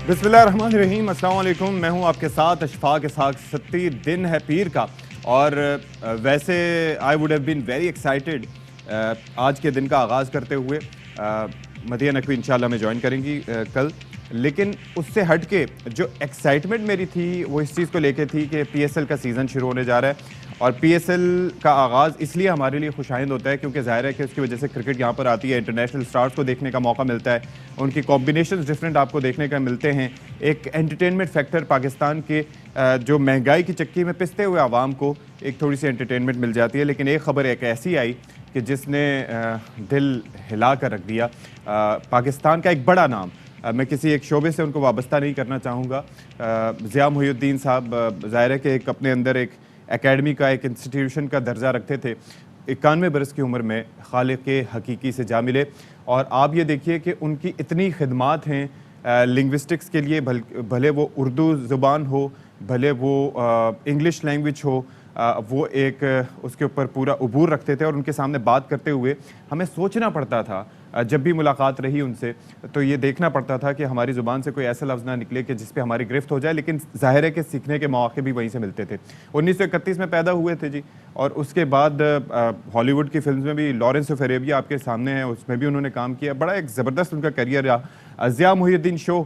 बिस्मिल्लाहिर्रहमानिर्रहीम, अस्सलाम वालेकुम। मैं हूं आपके साथ अशफाक इसहाक सत्ती। दिन है पीर का और वैसे I would have been very excited आज के दिन का आगाज़ करते हुए। मदिया नकवी इंशाल्लाह में ज्वाइन करेंगी कल, लेकिन उससे हट के जो एक्साइटमेंट मेरी थी वो इस चीज़ को लेके थी कि पीएसएल का सीज़न शुरू होने जा रहा है। और पीएसएल का आगाज़ इसलिए हमारे लिए खुशाइंद होता है क्योंकि ज़ाहिर है कि उसकी वजह से क्रिकेट यहाँ पर आती है, इंटरनेशनल स्टार्स को देखने का मौका मिलता है, उनकी कॉम्बिनेशंस डिफरेंट आपको देखने का मिलते हैं। एक एंटरटेनमेंट फैक्टर पाकिस्तान के जो महंगाई की चक्की में पिसते हुए आवाम को एक थोड़ी सी एंटरटेनमेंट मिल जाती है। लेकिन एक ख़बर एक ऐसी आई कि जिसने दिल हिला कर रख दिया। पाकिस्तान का एक बड़ा नाम, मैं किसी एक शोबे से उनको वाबस्ता नहीं करना चाहूँगा, ज़िया मुहिउद्दीन साहब ज़ाहिर है कि एक अपने अंदर एक एकेडमी का, एक इंस्टीट्यूशन का दर्जा रखते थे। 91 बरस की उम्र में खालिक हकीकी से जा मिले। और आप ये देखिए कि उनकी इतनी खिदमात हैं लिंग्विस्टिक्स के लिए, भले वो उर्दू ज़ुबान हो, भले वो इंग्लिश लैंग्वेज हो, वो एक उसके ऊपर पूरा उबूर रखते थे। और उनके सामने बात करते हुए हमें सोचना पड़ता था, जब भी मुलाकात रही उनसे तो ये देखना पड़ता था कि हमारी ज़ुबान से कोई ऐसा लफ्ज़ ना निकले कि जिस पे हमारी गिरफ्त हो जाए। लेकिन ज़ाहिर है कि सीखने के मौके भी वहीं से मिलते थे। 1931 में पैदा हुए थे जी, और उसके बाद हॉलीवुड की फिल्म में भी लॉरेंस ऑफ अरेबिया आपके सामने है, उसमें भी उन्होंने काम किया। बड़ा एक ज़बरदस्त उनका करियर रहा। ज़िया मुहिउद्दीन शो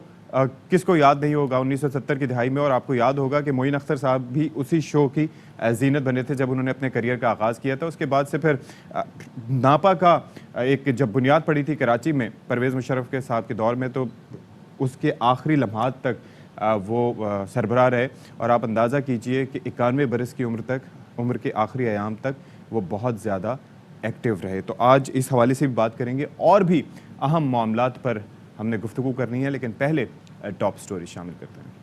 किसको याद नहीं होगा 1970 की दहाई में। और आपको याद होगा कि मोइन अख्तर साहब भी उसी शो की जीनत बने थे जब उन्होंने अपने करियर का आगाज़ किया था। उसके बाद से फिर नापा का एक जब बुनियाद पड़ी थी कराची में परवेज़ मुशर्रफ के साहब के दौर में, तो उसके आखिरी लम्हात तक वो सरबराह रहे। और आप अंदाज़ा कीजिए कि 91 बरस की उम्र के आखिरी अयाम तक वो बहुत ज़्यादा एक्टिव रहे। तो आज इस हवाले से भी बात करेंगे और भी अहम मामलात पर हमने गुफ्तगू करनी है। लेकिन पहले टॉप स्टोरी शामिल करते हैं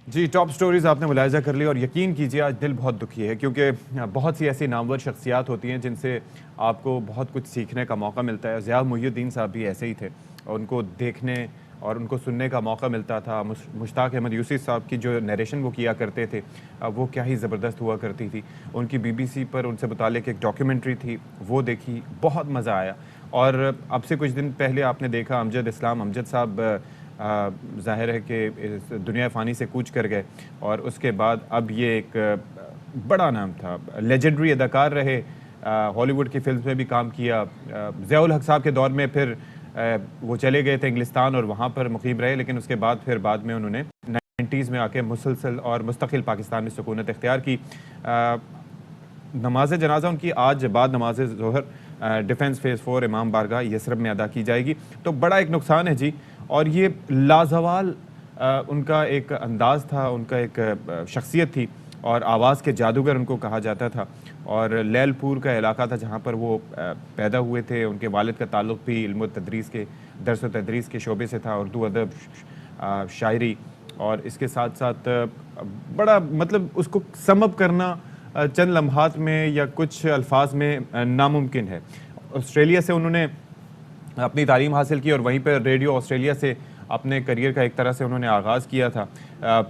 जी। टॉप स्टोरीज़ आपने मुलाहिजा कर ली और यकीन कीजिए आज दिल बहुत दुखी है, क्योंकि बहुत सी ऐसी नामवर शख्सियात होती हैं जिनसे आपको बहुत कुछ सीखने का मौका मिलता है। ज़िया मुहिउद्दीन साहब भी ऐसे ही थे और उनको देखने और उनको सुनने का मौका मिलता था। मुश्ताक अहमद यूसुफ साहब की जो नरेशन वो किया करते थे वो क्या ही ज़बरदस्त हुआ करती थी। उनकी बीबीसी पर उनसे मुतालिक एक डॉक्यूमेंट्री थी, वो देखी, बहुत मज़ा आया। और अब से कुछ दिन पहले आपने देखा अमजद साहब ज़ाहिर है कि दुनिया फ़ानी से कूच कर गए। और उसके बाद अब ये एक बड़ा नाम था, लेजेंडरी अदाकार रहे, हॉलीवुड की फिल्म में भी काम किया। ज़ियाउल हक साहब के दौर में फिर वो चले गए थे इंग्लिस्तान और वहाँ पर मुकीम रहे। लेकिन उसके बाद फिर बाद में उन्होंने 90s में आके मुसलसल और मुस्तकिल पाकिस्तान में सुकूनत इख्तियार की। नमाज जनाजा उनकी आज बाद नमाज ज़ोहर डिफेंस फेज़ 4 इमाम बारगाह यसरब में अदा की जाएगी। तो बड़ा एक नुकसान है जी। और ये लाजवाल उनका एक अंदाज़ था, उनका एक शख्सियत थी और आवाज़ के जादूगर उनको कहा जाता था। और लैलपुर का इलाका था जहाँ पर वो पैदा हुए थे। उनके वालिद का ताल्लुक़ भी इल्म तदरीस के दर्स व तदरीस के शोबे से था, उर्दू अदब, शायरी। और इसके साथ साथ बड़ा मतलब उसको समअप करना चंद लम्हात में या कुछ अल्फाज में नामुमकिन है। ऑस्ट्रेलिया से उन्होंने अपनी तालीम हासिल की और वहीं पर रेडियो ऑस्ट्रेलिया से अपने करियर का एक तरह से उन्होंने आगाज़ किया था।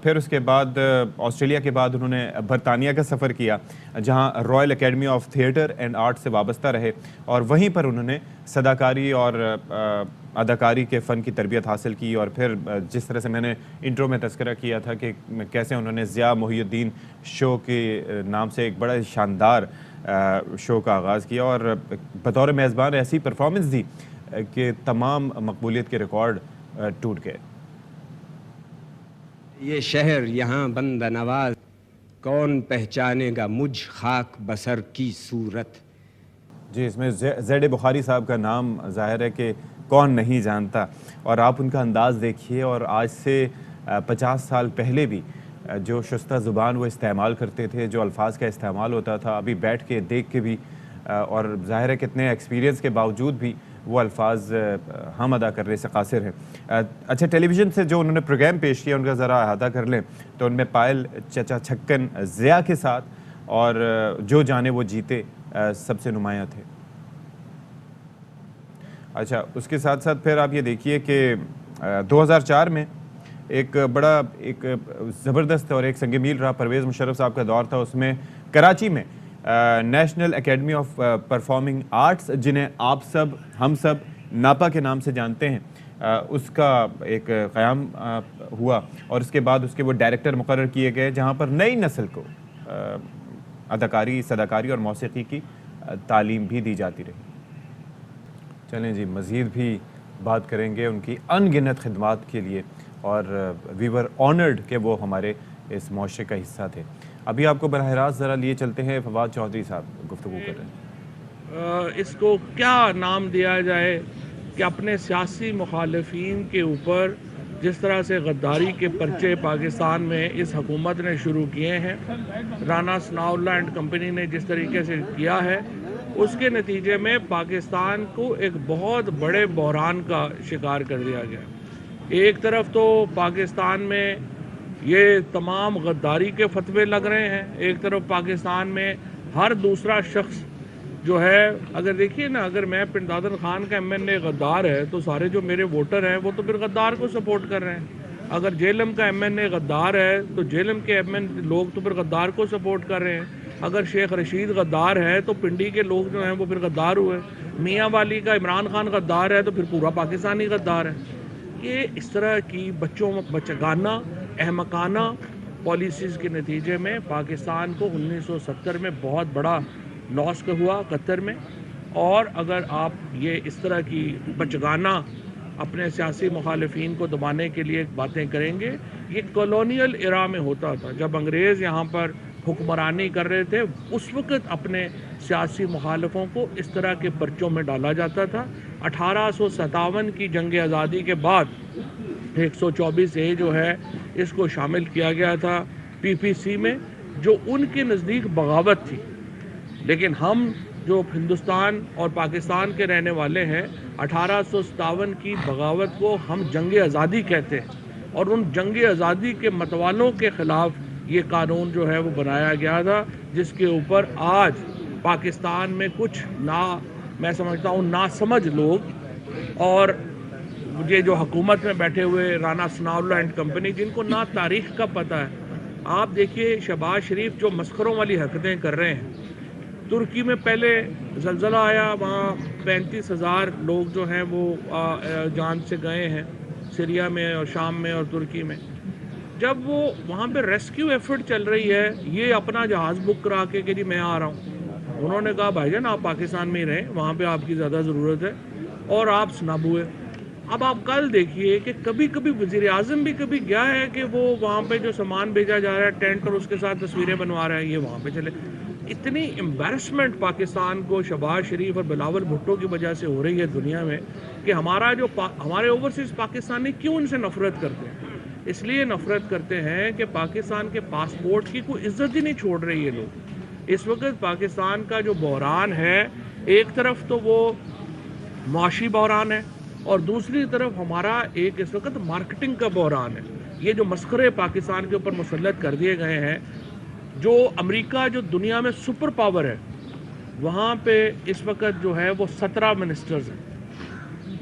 फिर उसके बाद ऑस्ट्रेलिया के बाद उन्होंने बरतानिया का सफ़र किया जहां royal academy of theatre and art से वाबस्ता रहे। और वहीं पर उन्होंने सदाकारी और अदाकारी के फ़न की तरबियत हासिल की। और फिर जिस तरह से मैंने इंट्रो में तज़किरा किया था कि कैसे उन्होंने ज़िया मुहिउद्दीन शो के नाम से एक बड़ा शानदार शो का आगाज़ किया और बतौर मेज़बान ऐसी परफॉर्मेंस दी कि तमाम मकबूलियत के रिकॉर्ड टूट गए। ये शहर यहाँ बंद नवाज, कौन पहचानेगा मुझ खाक बसर की सूरत। जी, इसमें ज़ेड बुखारी साहब का नाम ज़ाहिर है कि कौन नहीं जानता। और आप उनका अंदाज़ देखिए, और आज से 50 साल पहले भी जो शुस्ता ज़ुबान वो इस्तेमाल करते थे, जो अल्फाज का इस्तेमाल होता था, अभी बैठ के देख के भी और ज़ाहिर है कितने एक्सपीरियंस के बावजूद भी वो अल्फाज हम अदा करने से कासिर हैं। अच्छा, टेलीविज़न से जो उन्होंने प्रोग्राम पेश किया उनका ज़रा अहाता कर लें तो उनमें पायल, चचा छक्कन, ज़िया के साथ और जो जाने वो जीते सबसे नुमायाँ थे। अच्छा, उसके साथ साथ फिर आप ये देखिए कि 2004 में एक बड़ा एक ज़बरदस्त और एक संग मील रहा परवेज़ मुशर्रफ साहब का दौर था। उसमें कराची में national academy of performing arts, जिन्हें आप सब हम सब नापा के नाम से जानते हैं, اس کا ایک قیام ہوا اور اس کے بعد اس کے وہ ڈائریکٹر مقرر کیے گئے جہاں پر نئی نسل کو اداکاری، صداکاری اور موسیقی کی تعلیم بھی دی جاتی رہی۔ چلیں جی، مزید بھی بات کریں گے ان کی ان گنت خدمات کے لیے، اور وی ور آنرڈ کہ وہ ہمارے اس معاشرے کا حصہ تھے۔ ابھی آپ کو براہ راست ذرا لیے چلتے ہیں، فواد چودھری صاحب گفتگو کر رہے ہیں۔ اس کو کیا نام دیا جائے کہ اپنے سیاسی مخالفین کے اوپر جس طرح سے غداری کے پرچے پاکستان میں اس حکومت نے شروع کیے ہیں، رانا ثناء اللہ اینڈ کمپنی نے جس طریقے سے کیا ہے، اس کے نتیجے میں پاکستان کو ایک بہت بڑے بحران کا شکار کر دیا گیا۔ ایک طرف تو پاکستان میں یہ تمام غداری کے فتوے لگ رہے ہیں، ایک طرف پاکستان میں ہر دوسرا شخص جو ہے، اگر دیکھیے نا، اگر میں پنڈادن خان کا ایم این اے غدار ہے تو سارے جو میرے ووٹر ہیں وہ تو پھر غدار کو سپورٹ کر رہے ہیں۔ اگر جیلم کا ایم این اے غدار ہے تو جیلم کے ایم این لوگ تو پھر غدار کو سپورٹ کر رہے ہیں۔ اگر شیخ رشید غدار ہے تو پنڈی کے لوگ جو ہیں وہ پھر غدار ہوئے۔ میاں والی کا عمران خان غدار ہے تو پھر پورا پاکستانی غدار ہے۔ یہ اس طرح کی بچگانہ احمقانہ پالیسیز کے نتیجے میں پاکستان کو 1970 میں بہت بڑا لاس کا ہوا قطر میں، اور اگر آپ یہ اس طرح کی بچگانہ اپنے سیاسی مخالفین کو دبانے کے لیے باتیں کریں گے، یہ کالونیل ایرا میں ہوتا تھا جب انگریز یہاں پر حکمرانی کر رہے تھے، اس وقت اپنے سیاسی مخالفوں کو اس طرح کے پرچوں میں ڈالا جاتا تھا۔ 1857 کی جنگ آزادی کے بعد 124A جو ہے اس کو شامل کیا گیا تھا PPC میں، جو ان کے نزدیک بغاوت تھی، لیکن ہم جو ہندوستان اور پاکستان کے رہنے والے ہیں، 1857 کی بغاوت کو ہم جنگ آزادی کہتے ہیں، اور ان جنگ آزادی کے متوالوں کے خلاف یہ قانون جو ہے وہ بنایا گیا تھا، جس کے اوپر آج پاکستان میں کچھ میں سمجھتا ہوں ناسمجھ لوگ اور یہ جو حکومت میں بیٹھے ہوئے رانا ثناء اللہ اینڈ کمپنی، جن کو نہ تاریخ کا پتہ ہے۔ آپ دیکھیے شہباز شریف جو مسخروں والی حرکتیں کر رہے ہیں، ترکی میں پہلے زلزلہ آیا، وہاں 35,000 لوگ جو ہیں وہ جان سے گئے ہیں، سیریا میں اور شام میں اور ترکی میں۔ جب وہ وہاں پہ ریسکیو ایفرٹ چل رہی ہے، یہ اپنا جہاز بک کرا کے کہ جی میں آ رہا ہوں، انہوں نے کہا بھائی جان آپ پاکستان میں ہی رہیں، وہاں پہ آپ کی زیادہ ضرورت ہے، اور آپ سنب ہوئے۔ اب آپ کل دیکھیے کہ کبھی کبھی وزیر اعظم بھی کبھی گیا ہے کہ وہ وہاں پہ جو سامان بھیجا جا رہا ہے ٹینٹ اور اس کے ساتھ تصویریں بنوا رہے ہیں، یہ وہاں پہ چلے۔ اتنی امبیرسمنٹ پاکستان کو شہباز شریف اور بلاول بھٹو کی وجہ سے ہو رہی ہے دنیا میں کہ ہمارے اوورسیز پاکستانی کیوں ان سے نفرت کرتے ہیں؟ اس لیے نفرت کرتے ہیں کہ پاکستان کے پاسپورٹ کی کوئی عزت ہی نہیں چھوڑ رہے یہ لوگ۔ اس وقت پاکستان کا جو بحران ہے، ایک طرف تو وہ معاشی بحران ہے، اور دوسری طرف ہمارا ایک اس وقت مارکیٹنگ کا بحران ہے۔ یہ جو مسخرے پاکستان کے اوپر مسلط کر دیے گئے ہیں، جو امریکہ جو دنیا میں سپر پاور ہے، وہاں پہ اس وقت جو ہے وہ 17 منسٹرز ہیں،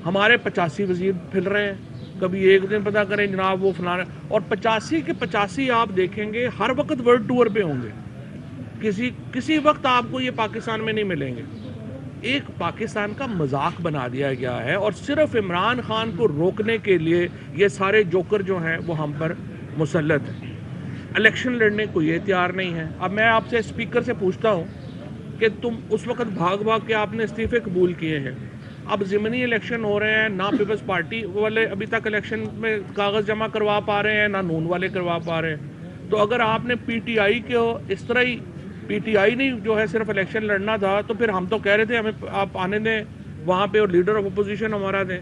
ہمارے 85 وزیر پھر رہے ہیں۔ کبھی ایک دن پتہ کریں جناب وہ فلانا، اور 85 کے 85 آپ دیکھیں گے ہر وقت ورلڈ ٹور پہ ہوں گے، کسی وقت آپ کو یہ پاکستان میں نہیں ملیں گے۔ ایک پاکستان کا مذاق بنا دیا گیا ہے، اور صرف عمران خان کو روکنے کے لیے یہ سارے جوکر جو ہیں وہ ہم پر مسلط ہیں۔ الیکشن لڑنے کو یہ تیار نہیں ہے۔ اب میں آپ سے اسپیکر سے پوچھتا ہوں کہ تم اس وقت بھاگ کے آپ نے استعفے قبول کیے ہیں، اب ضمنی الیکشن ہو رہے ہیں، نہ پیپلز پارٹی والے ابھی تک الیکشن میں کاغذ جمع کروا پا رہے ہیں، نہ نون والے کروا پا رہے ہیں۔ تو اگر آپ نے پی ٹی آئی کے اس طرح ہی پی ٹی آئی نہیں جو ہے صرف الیکشن لڑنا تھا، تو پھر ہم تو کہہ رہے تھے ہمیں آپ آنے دیں وہاں پہ اور لیڈر آف اپوزیشن ہمارا دیں۔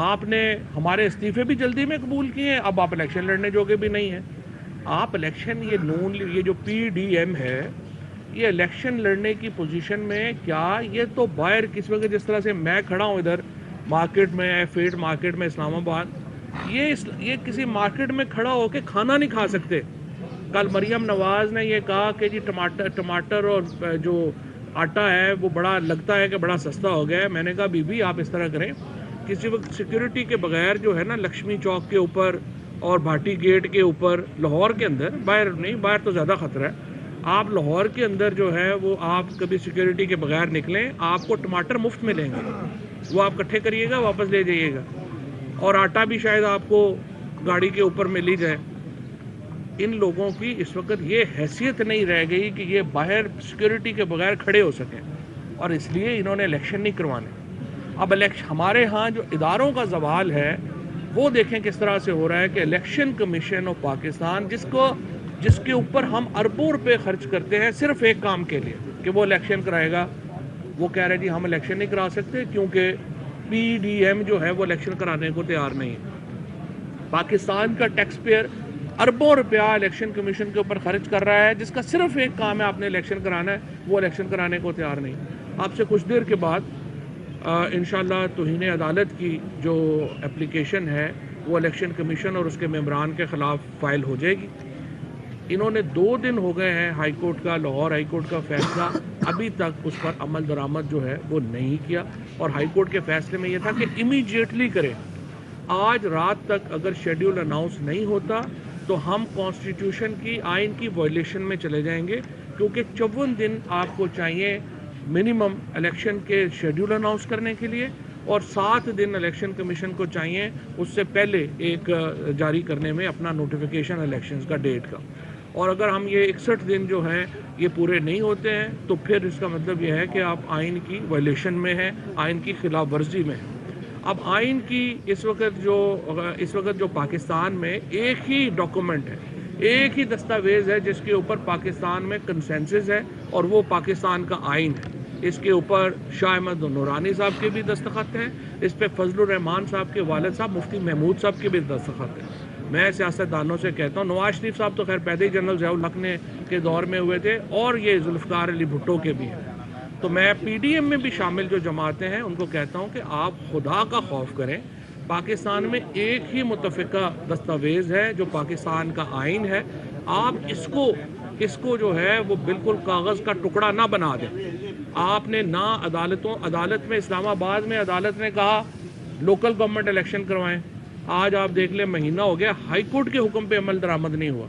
آپ نے ہمارے استعفے بھی جلدی میں قبول کیے ہیں، اب آپ الیکشن لڑنے جوگے بھی نہیں ہیں۔ آپ الیکشن یہ جو پی ڈی ایم ہے، یہ الیکشن لڑنے کی پوزیشن میں کیا، یہ تو باہر کس وقت جس طرح سے میں کھڑا ہوں ادھر مارکیٹ میں، فیڈ مارکیٹ میں اسلام آباد، یہ کسی مارکیٹ میں کھڑا ہو کے کھانا نہیں کھا سکتے۔ کل مریم نواز نے یہ کہا کہ جی ٹماٹر اور جو آٹا ہے وہ بڑا لگتا ہے کہ بڑا سستا ہو گیا ہے۔ میں نے کہا بی بی آپ اس طرح کریں، کسی وقت سیکیورٹی کے بغیر جو ہے نا لکشمی چوک کے اوپر اور بھاٹی گیٹ کے اوپر لاہور کے اندر، باہر نہیں، باہر تو زیادہ خطرہ ہے، آپ لاہور کے اندر جو ہے وہ آپ کبھی سیکیورٹی کے بغیر نکلیں، آپ کو ٹماٹر مفت ملیں گے، وہ آپ اکٹھے کریے گا واپس لے جائیے گا۔ और आटा भी शायद आपको गाड़ी के ऊपर मिल ही जाए। इन लोगों की इस वक्त ये हैसियत नहीं रह गई कि ये बाहर सिक्योरिटी के बगैर खड़े हो सकें, और इसलिए इन्होंने इलेक्शन नहीं करवाने। अब इलेक्शन हमारे यहाँ जो इदारों का जवाल है वो देखें किस तरह से हो रहा है कि इलेक्शन कमीशन ऑफ पाकिस्तान जिसके ऊपर हम अरबों रुपए खर्च करते हैं सिर्फ एक काम के लिए कि वो इलेक्शन कराएगा, वो कह रहे जी हम इलेक्शन नहीं करा सकते क्योंकि PDM जो है वो इलेक्शन कराने को तैयार नहीं है। पाकिस्तान का टैक्स पेयर अरबों रुपया इलेक्शन कमीशन के ऊपर खर्च कर रहा है, जिसका सिर्फ एक काम है आपने इलेक्शन कराना है, वो इलेक्शन कराने को तैयार नहीं। आपसे कुछ देर के बाद इंशाल्लाह तौहीन अदालत की जो एप्लीकेशन है वो इलेक्शन कमीशन और उसके मेंबरान के ख़िलाफ़ फ़ाइल हो जाएगी। इन्होंने 2 दिन हो गए हैं हाई कोर्ट का, लाहौर हाई कोर्ट का फैसला अभी तक उस पर अमल दरामद जो है वो नहीं किया, और हाई कोर्ट के फैसले में ये था कि इमीडिएटली करें। आज रात तक अगर शेड्यूल अनाउंस नहीं होता तो हम कॉन्स्टिट्यूशन की आइन की वायलेशन में चले जाएंगे, क्योंकि 54 दिन आपको चाहिए मिनिमम इलेक्शन के शेड्यूल अनाउंस करने के लिए, और 7 दिन इलेक्शन कमीशन को चाहिए उससे पहले एक जारी करने में अपना नोटिफिकेशन इलेक्शंस का डेट का। और अगर हम ये 61 दिन जो हैं ये पूरे नहीं होते हैं तो फिर इसका मतलब ये है कि आप आइन की वायलेशन में हैं, आइन की खिलाफ वर्जी में हैं। अब आइन की इस वक्त जो पाकिस्तान में एक ही डॉक्यूमेंट है, एक ही दस्तावेज़ है जिसके ऊपर पाकिस्तान में कंसेंसस है, और वो पाकिस्तान का आइन है। इसके ऊपर शाह अहमद नूरानी साहब के भी दस्तखत हैं, इस पे फजलुर रहमान साहब के वालिद साहब मुफ्ती महमूद साहब के भी दस्तखत हैं। मैं सियासतदानों से कहता हूँ, नवाज शरीफ साहब तो खैर पैदे जनरल ज़ियाउल हक ने के दौर में हुए थे, और ये जुल्फ़िकार अली भुट्टो के भी हैं। तो मैं PDM में भी शामिल जो जमातें हैं उनको कहता हूँ कि आप खुदा का खौफ करें। पाकिस्तान में एक ही मुतफ़िका दस्तावेज़ है जो पाकिस्तान का आइन है। आप इसको जो है वो बिल्कुल कागज़ का टुकड़ा ना बना दें। आपने ना अदालत में इस्लामाबाद में अदालत ने कहा लोकल गवर्नमेंट इलेक्शन करवाएं, आज आप देख लें महीना हो गया हाई कोर्ट के हुक्म पे अमल दरामद नहीं हुआ।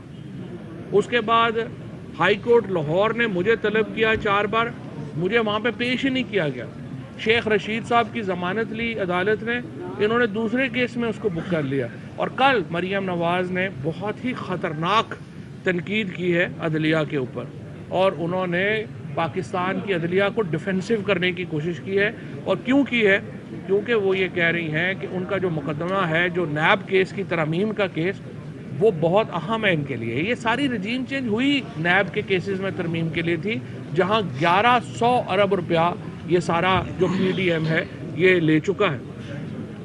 उसके बाद हाई कोर्ट लाहौर ने मुझे तलब किया 4 बार, मुझे वहाँ पे पेश ही नहीं किया गया। शेख रशीद साहब की ज़मानत ली अदालत ने, इन्होंने दूसरे केस में उसको बुक कर लिया। और कल मरियम नवाज़ ने बहुत ही ख़तरनाक तनकीद की है अदलिया के ऊपर, और उन्होंने पाकिस्तान की अदलिया को डिफेंसिव करने की कोशिश की है। और क्यों की है? क्योंकि वो ये कह रही हैं कि उनका जो मुकदमा है, जो नैब केस की तरमीम का केस, वो बहुत अहम है इनके लिए। ये सारी रजीम चेंज हुई नैब के केसेस में तरमीम के लिए थी, जहां 1100 अरब रुपया ये सारा जो PDM है ये ले चुका है,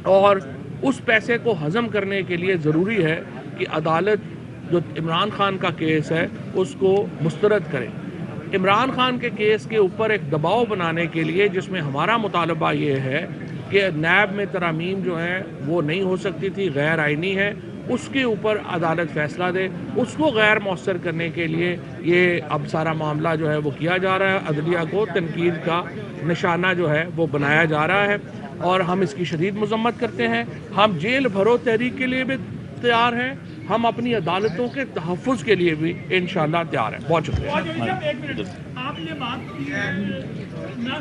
और उस पैसे को हज़म करने के लिए ज़रूरी है कि अदालत जो इमरान खान का केस है उसको मुस्तरद करे। इमरान खान के केस के ऊपर एक दबाव बनाने के लिए, जिसमें हमारा मुतालबा ये है कि नैब में तरामीम जो हैं वो नहीं हो सकती थी, गैर आइनी है, उसके ऊपर अदालत फ़ैसला दे। उसको गैर मौसर करने के लिए ये अब सारा मामला जो है वो किया जा रहा है, अदलिया को तनकीद का निशाना जो है वो बनाया जा रहा है, और हम इसकी शदीद मज़म्मत करते हैं। हम जेल भरो तहरीक के लिए भी तैयार हैं, हम अपनी अदालतों के तहफ़्फ़ुज़ के लिए भी इंशाअल्लाह तैयार हैं। बहुत शुक्रिया। आपने बात की है,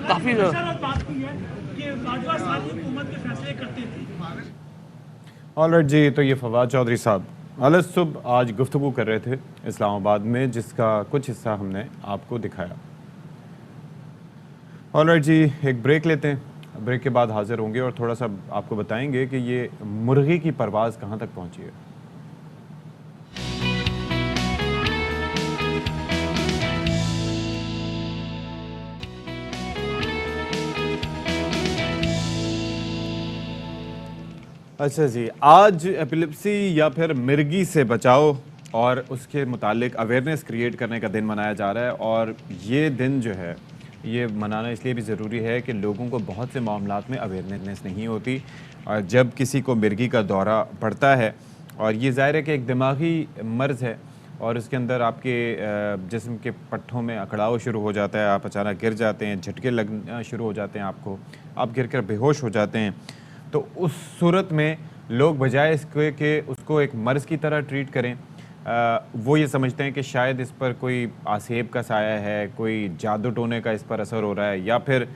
काफ़ी बात की है कि बाजवा सारी हुकूमत के फैसले करती थी। ऑलराइट जी, तो ये फवाद चौधरी साहब अलग सुबह आज गुफ्तगू कर रहे थे इस्लामाबाद में, जिसका कुछ हिस्सा हमने आपको दिखाया। ऑलराइट जी, एक ब्रेक लेते हैं, ब्रेक के बाद हाजिर होंगे और थोड़ा सा आपको बताएंगे कि ये मुर्गी की परवाज़ कहाँ तक पहुँची है। अच्छा जी, आज एपिलेप्सी या फिर मिर्गी से बचाओ और उसके मुतालिक अवेयरनेस क्रिएट करने का दिन मनाया जा रहा है। और ये दिन जो है ये मनाना इसलिए भी ज़रूरी है कि लोगों को बहुत से मामलात में अवेयरनेस नहीं होती, और जब किसी को मिर्गी का दौरा पड़ता है, और ये ज़ाहिर है कि एक दिमागी मर्ज़ है और उसके अंदर आपके जिस्म के पट्ठों में अकड़ाव शुरू हो जाता है, आप अचानक गिर जाते हैं, झटके लगना शुरू हो जाते हैं आपको, आप गिर कर बेहोश हो जाते हैं। तो उस सूरत में लोग बजाय इसके कि उसको एक मर्ज़ की तरह ट्रीट करें, वो ये समझते हैं कि शायद इस पर कोई आसेब का साया है, कोई जादू टोने का इस पर असर हो रहा है, या फिर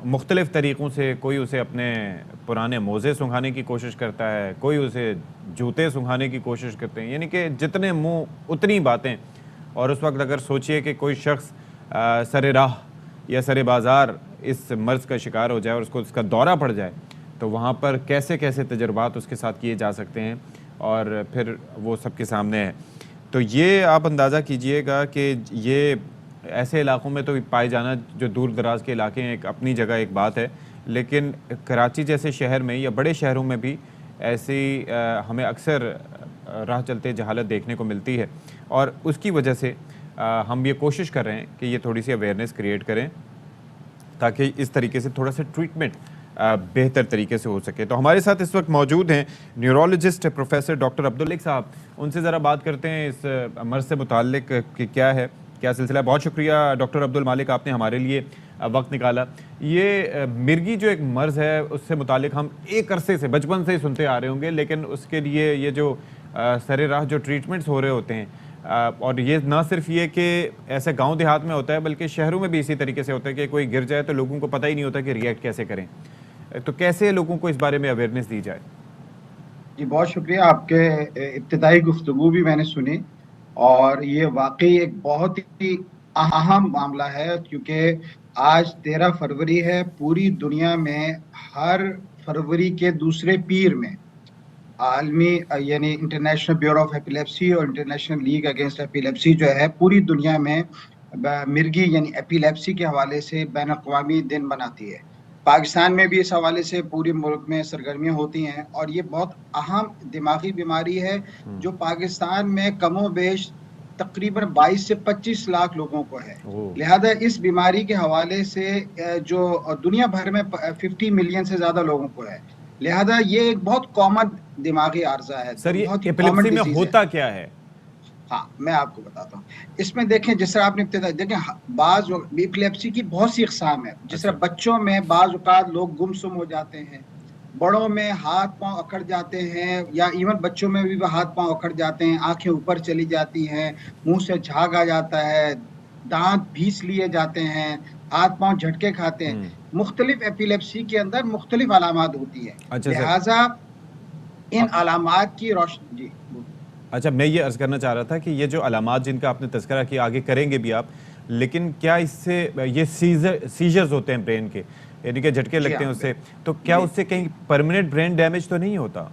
मुख्तलिफ़ तरीक़ों से कोई उसे अपने पुराने मोज़े सुंघाने की कोशिश करता है, कोई उसे जूते सुंघाने की कोशिश करते हैं, यानी कि जितने मुंह उतनी बातें। और उस वक्त अगर सोचिए कि कोई शख्स सरे राह या सरे बाज़ार इस मर्ज़ का शिकार हो जाए और उसको उसका दौरा पड़ जाए, तो वहाँ पर कैसे कैसे तजुर्बात उसके साथ किए जा सकते हैं, और फिर वो सबके सामने है। तो ये आप अंदाज़ा कीजिएगा कि ये ऐसे इलाक़ों में तो पाए जाना, जो दूर दराज के इलाके हैं, एक अपनी जगह एक बात है, लेकिन कराची जैसे शहर में या बड़े शहरों में भी ऐसी हमें अक्सर राह चलते जहालत देखने को मिलती है। और उसकी वजह से हम ये कोशिश कर रहे हैं कि ये थोड़ी सी अवेयरनेस क्रिएट करें ताकि इस तरीके से थोड़ा सा ट्रीटमेंट बेहतर तरीके से हो सके। तो हमारे साथ इस वक्त मौजूद हैं neurologist professor doctor Abdul Malik साहब। उनसे ज़रा बात करते हैं इस मर्ज़ से मुताल्लिक कि क्या है, क्या सिलसिला है। बहुत शुक्रिया डॉक्टर अब्दुल मलिक, आपने हमारे लिए वक्त निकाला। ये मिर्गी जो एक मर्ज़ है, उससे मुताल्लिक हम एक अरसे से, बचपन से ही सुनते आ रहे होंगे, लेकिन उसके लिए ये जो सरे राह जो ट्रीटमेंट्स हो रहे होते हैं, और ये ना सिर्फ ये कि ऐसे गांव देहात में होता है, बल्कि शहरों में भी इसी तरीके से होता है कि कोई गिर जाए तो लोगों को पता ही नहीं होता कि रिएक्ट कैसे करें। तो कैसे लोगों को इस बारे में अवेयरनेस दी जाए? जी बहुत शुक्रिया, आपके इब्तिदाई गुफ्तगू भी मैंने सुनी, और ये वाकई एक बहुत ही अहम मामला है, क्योंकि आज 13 फरवरी है। पूरी दुनिया में हर फरवरी के दूसरे पीर में आलमी यानी इंटरनेशनल ब्यूरो ऑफ एपिलेप्सी और इंटरनेशनल लीग अगेंस्ट एपिलेप्सी जो है, पूरी दुनिया में मिर्गी यानी एपिलेप्सी के हवाले से बैन अक़वामी दिन मनाती है। पाकिस्तान में भी इस हवाले से पूरे मुल्क में सरगर्मियाँ होती हैं, और ये बहुत अहम दिमागी बीमारी है जो पाकिस्तान में कमो बेश तकरीबन 22 से 25 लाख लोगों को है। लिहाजा इस बीमारी के हवाले से जो दुनिया भर में 50 मिलियन से ज़्यादा लोगों को है। लिहाजा ये एक बहुत कॉमन दिमागी आर्जा है। सर, ये एपिलेप्सी में होता क्या है? हाँ, मैं आपको बताता हूँ। इसमें देखें, जिस तरह आपने देखें, बाज एपिलेप्सी की बहुत सी अक़साम है। जिस तरह बच्चों में बाज़ औक़ात लोग गुमसुम हो जाते हैं, बड़ों में हाथ पांव अकड़ जाते हैं, या इवन बच्चों में भी हाथ पांव अकड़ जाते हैं, आंखें ऊपर चली जाती हैं, मुंह से झाग आ जाता है, दांत भीस लिए जाते हैं, हाथ पांव झटके खाते हैं। मुख्तलिफ एपिलेप्सी के अंदर मुख्तलिफ अलामात होती है। लिहाजा इन अलामात की रोशनी। जी अच्छा, मैं ये अर्ज़ करना चाह रहा था कि ये जो अलामात जिनका आपने तज़किरा किया, आगे करेंगे भी आप, लेकिन क्या इससे ये सीजर्स होते हैं ब्रेन के, यानी कि झटके लगते हैं उससे, तो क्या उससे कहीं परमानेंट ब्रेन डैमेज तो नहीं होता?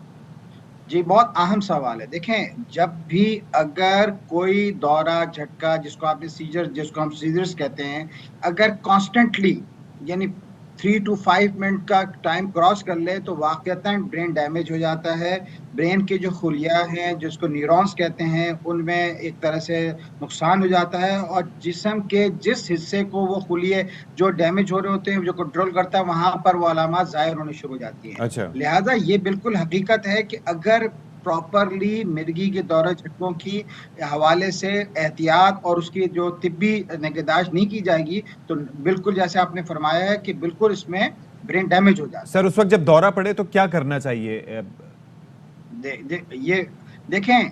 जी बहुत अहम सवाल है। देखें, जब भी अगर कोई दौरा झटका, जिसको आपने सीजर, जिसको हम सीजर्स कहते हैं, अगर कॉन्स्टेंटली यानी 3 to 5 मिनट का टाइम क्रॉस कर ले तो वाक़तन ब्रेन डैमेज हो जाता है। ब्रेन के जो खुलिया हैं, जिसको न्यूरॉन्स कहते हैं, उनमें एक तरह से नुकसान हो जाता है, और जिस्म के जिस हिस्से को वो खुलिये जो डैमेज हो रहे होते हैं, जो कंट्रोल करता है, वहाँ पर वो अलामात ज़ाहिर होने शुरू हो जाती हैं। अच्छा। लिहाजा ये बिल्कुल हकीकत है कि अगर प्रॉपरली मिर्गी के दौरे झटकों की हवाले से एहतियात और उसकी जो तिब्बी निगहदाश्त नहीं की जाएगी, तो बिल्कुल जैसे आपने फरमाया है कि बिल्कुल इसमें ब्रेन डैमेज हो जाता है। सर, उस वक्त जब दौरा पड़े तो क्या करना चाहिए? ये देखें,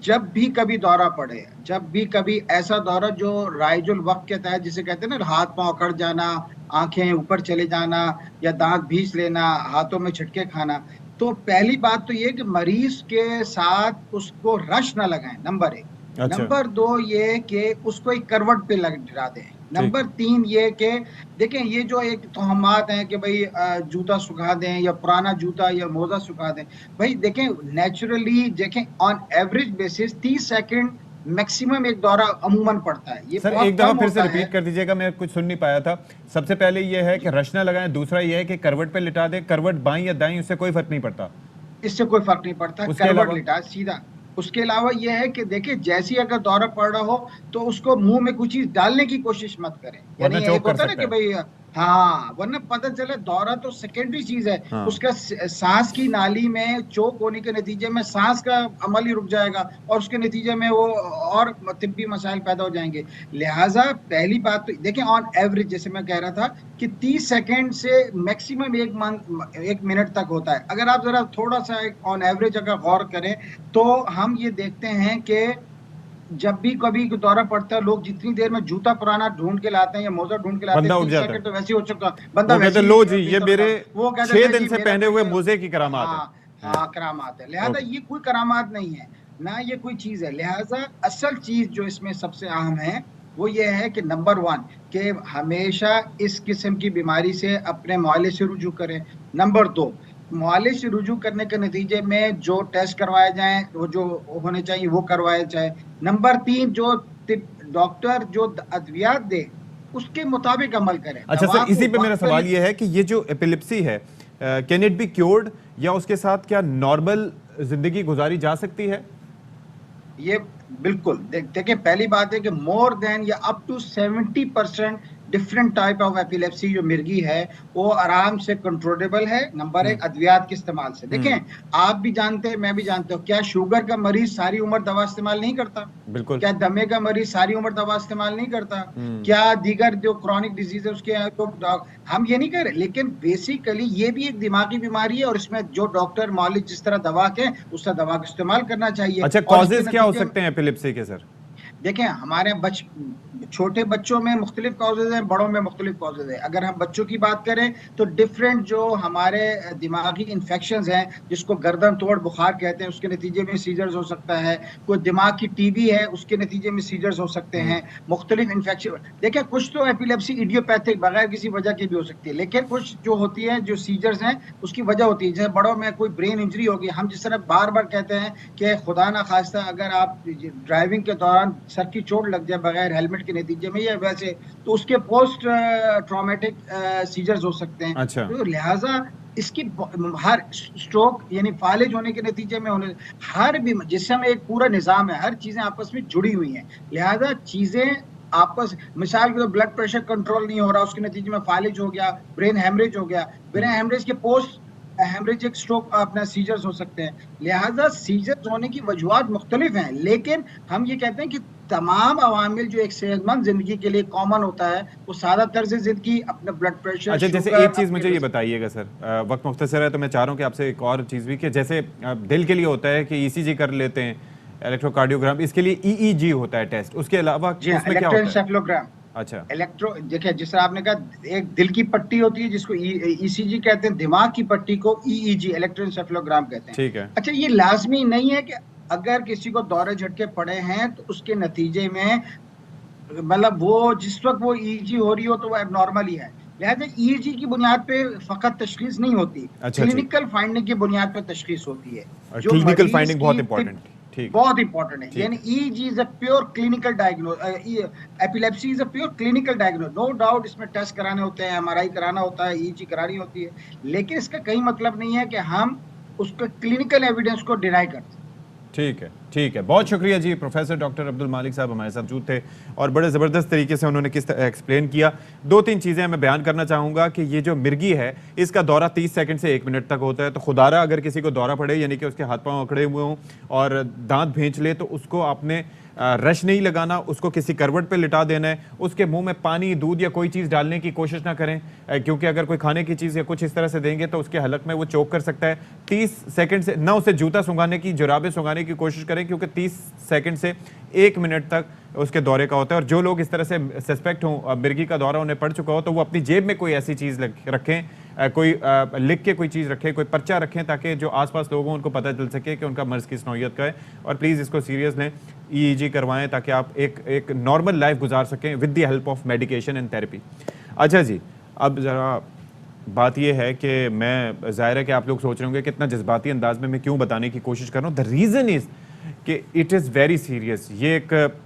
जब भी कभी दौरा पड़े, जब भी कभी ऐसा दौरा जो राइजुल वक्त के तहत, जिसे कहते हैं ना, हाथ पांव अकड़ जाना, आंखें ऊपर चले जाना, या दांत भीस लेना, हाथों में झटके खाना, तो पहली बात तो ये कि मरीज के साथ उसको रश ना लगाएं, नंबर 1। अच्छा। नंबर 2 ये कि उसको एक करवट पे गिरा दें। नंबर 3 ये कि देखें, ये जो एक तोहमात हैं कि भाई जूता सुखा दें, या पुराना जूता या मोजा सुखा दें, भाई देखें नेचुरली, देखें on average basis 30 second maximum एक दौरा अमूमन पड़ता है। ये सर एक दफा फिर से रिपीट कर दीजिएगा, मैं कुछ सुन नहीं पाया था। सबसे पहले ये है कि रश ना लगाएं, दूसरा ये है कि करवट पे लिटा दें, करवट बाईं या दाईं उससे कोई फर्क नहीं पड़ता, इससे कोई फर्क नहीं पड़ता, करवट लिटा सीधा। उसके अलावा यह है कि देखिए, जैसे अगर दौरा पड़ रहा हो तो उसको मुंह में कुछ चीज डालने की कोशिश मत करें, यानी एक होता है ना कि भाई हाँ, वरना पता चले दौरा तो सेकेंडरी चीज है। हाँ। उसका सांस की नाली में चोक होने के नतीजे में सांस का अमल ही रुक जाएगा, और उसके नतीजे में वो और तिब्बी मसाइल पैदा हो जाएंगे। लिहाजा पहली बात तो देखें, ऑन एवरेज जैसे मैं कह रहा था कि 30 सेकेंड से मैक्सिमम 1 मिनट तक होता है। अगर आप जरा थोड़ा सा ऑन एवरेज अगर गौर करें तो हम ये देखते हैं कि जब भी कभी कोई दौरा पड़ता है, लोग जितनी देर में जूता पुराना ढूंढ के लाते हैं या मोजा ढूंढ के लाते बंदा हैं, उठ 30 जाता सेकंड है। तो वैसे ही हो चुका, बंदा वो कहते वैसे हैं ही लो जी ये बेसब्र मेरे वो कहते 6 हैं दिन जी से मेरा पहने तो हुए ये मोजे की करामात हाँ है। हाँ करामात है। लिहाजा ओके। ये कोई करामात नहीं है ना, ये कोई चीज है। लिहाजा असल चीज जो इसमें सबसे अहम है वो ये है कि नंबर 1 कि हमेशा इस किस्म की बीमारी से अपने मुआलिज से रुजू करें। नंबर 2, मुआलिज से रुजू करने के नतीजे में जो टेस्ट करवाए जाएं, वो जो होने चाहिए वो करवाए जाए। नंबर 3, जो डॉक्टर जो अद्वियात दे उसके मुताबिक अमल करें। अच्छा दवा सर, इसी को पे मेरा वक्त पे सवाल ये है कि ये जो एपिलिप्सी है, कैन इट बी क्योर्ड, या उसके साथ क्या नॉर्मल जिंदगी गुजारी जा सकती है? ये बिल्कुल देखिए, पहली बात है कि मोर देन या up to 70% different type of epilepsy जो मिर्गी है वो आराम से कंट्रोलेबल है। नंबर 1 अद्वियात के इस्तेमाल से। देखें, आप भी जानते हैं, मैं भी जानता हूँ, क्या शुगर का मरीज सारी उम्र दवा इस्तेमाल नहीं करता? बिल्कुल। क्या दमे का मरीज सारी उम्र दवा इस्तेमाल नहीं करता? क्या दीगर जो क्रॉनिक डिजीज है उसके तो हम ये नहीं कह रहे, लेकिन बेसिकली ये भी एक दिमागी बीमारी है और इसमें जो डॉक्टर मौलिक जिस तरह दवा के उस तरह दवा का इस्तेमाल करना चाहिए। अच्छा, और इसके कॉजेज क्या हो नतीजे में- सकते हैं एपिलिप्सी के सर? देखें, हमारे छोटे बच्चों में मुख्तलिफ कॉजेज हैं, बड़ों में मुख्तलिफ कॉजेज हैं। अगर हम बच्चों की बात करें तो डिफरेंट जो हमारे दिमागी इन्फेक्शंस हैं, जिसको गर्दन तोड़ बुखार कहते हैं, उसके नतीजे में सीजर्स हो सकता है। कोई दिमाग की टीबी है, उसके नतीजे में सीजर्स हो सकते हैं। मुख्तलिफ इन्फेक्शन, देखिए कुछ तो एपिलेप्सी इडियोपैथिक बगैर किसी वजह की भी हो सकती है, लेकिन कुछ जो होती है जो सीजर्स हैं उसकी वजह होती है। जैसे बड़ों में कोई ब्रेन इंजरी होगी, हम जिस तरह बार बार कहते हैं कि खुदा ना खास्ता अगर आप ड्राइविंग के दौरान सर की चोट लग जाए बगैर हेलमेट के नतीजे में या वैसे, तो उसके पोस्ट ट्रॉमेटिक सीजर्स हो सकते हैं। अच्छा। तो लिहाजा इसकी हर स्ट्रोक यानी फालिज होने के नतीजे में होने, हर भी जिसम एक पूरा निजाम है, हर चीजें आपस में जुड़ी हुई हैं। लिहाजा चीजें आपस, मिसाल के तो ब्लड प्रेशर कंट्रोल नहीं हो रहा, उसके नतीजे में फालिज हो गया, ब्रेन हेमरेज हो गया, ब्रेन हेमरेज के पोस्ट हेमरेजिक स्ट्रोक अपना सीजर्स हो सकते हैं। लिहाजा सीजर्स होने की वजूहात मुख्तलिफ हैं, लेकिन हम ये कहते हैं कि तमाम अवामिल जो एक सेहतमंद जिंदगी के लिए कॉमन होता है, वो सादा तर्ज जिंदगी, अपना ब्लड प्रेशर। अच्छा, जैसे एक चीज़ मुझे ये बताइए सर, वक्त मुख्तसर है तो मैं चाह रहा हूँ कि आपसे एक और चीज़ भी, कि जैसे दिल के लिए होता है कि ईसीजी कर लेते हैं, इलेक्ट्रोकार्डियोग्राम, इसके लिए ईईजी होता है टेस्ट, उसके अलावा उसमें क्या होता है? इलेक्ट्रोएन्सेफेलोग्राम। अच्छा। देखिए, जिस तरह आपने कहा, एक दिल की पट्टी होती है जिसको ईसीजी कहते हैं, दिमाग की पट्टी को ईईजी इलेक्ट्रोएन्सेफेलोग्राम कहते हैं। ठीक है। अच्छा, ये लाजमी नहीं है कि अगर किसी को दौरे झटके पड़े हैं तो उसके नतीजे में मतलब वो जिस वक्त वो ईईजी हो रही हो तो वो एबनॉर्मल ही है। लिहाजा ईईजी की बुनियाद पे फकत तशखीस नहीं होती, क्लिनिकल फाइंडिंग की बुनियाद पे तशखीस होती है। जो क्लिनिकल फाइंडिंग बहुत इंपॉर्टेंट, ठीक, बहुत इंपॉर्टेंट है। यानी EEG is a pure clinical diagnose, epilepsy is a pure clinical diagnose. No doubt इसमें टेस्ट कराने होते हैं, एमआरआई कराना होता है, ईईजी करानी होती है, लेकिन इसका कहीं मतलब नहीं है कि हम उसके क्लिनिकल एविडेंस को डिनाई करते हैं। ठीक है, ठीक है, बहुत शुक्रिया जी। प्रोफेसर डॉक्टर अब्दुल मालिक साहब हमारे साथ मौजूद थे और बड़े ज़बरदस्त तरीके से उन्होंने किस तरह एक्सप्लेन किया। 2-3 चीज़ें मैं बयान करना चाहूँगा कि ये जो मिर्गी है इसका दौरा 30 सेकंड से 1 मिनट तक होता है। तो खुदारा अगर किसी को दौरा पड़े, यानी कि उसके हाथ पांव अकड़े हुए हों और दांत भींच ले, तो उसको आपने रश नहीं लगाना, उसको किसी करवट पे लिटा देना है, उसके मुंह में पानी, दूध या कोई चीज़ डालने की कोशिश ना करें, क्योंकि अगर कोई खाने की चीज़ या कुछ इस तरह से देंगे तो उसके हलक में वो चोक कर सकता है। 30 सेकंड से ना उसे जूता सुंघाने की, जुराबें सुंघाने की कोशिश करें, क्योंकि 30 सेकंड से 1 मिनट तक उसके दौरे का होता है। और जो लोग इस तरह से सस्पेक्ट हों मिर्गी का दौरा उन्हें पड़ चुका हो, तो वो अपनी जेब में कोई ऐसी चीज़ रखें, कोई लिख के कोई चीज़ रखें, कोई पर्चा रखें, ताकि जो आसपास लोग हों उनको पता चल सके कि उनका मर्ज़ किस नौयत का है। और प्लीज़ इसको सीरियस लें, ईईजी करवाएं ताकि आप एक नॉर्मल लाइफ गुजार सकें with the help of medication and therapy. अच्छा जी, अब ज़रा बात यह है कि मैं, ज़ाहिर है कि आप लोग सोच रहे होंगे कि इतना जज्बाती अंदाज में मैं क्यों बताने की कोशिश कर रहा हूँ। द रीज़न इज़ कि इट इज़ वेरी सीरियस। ये एक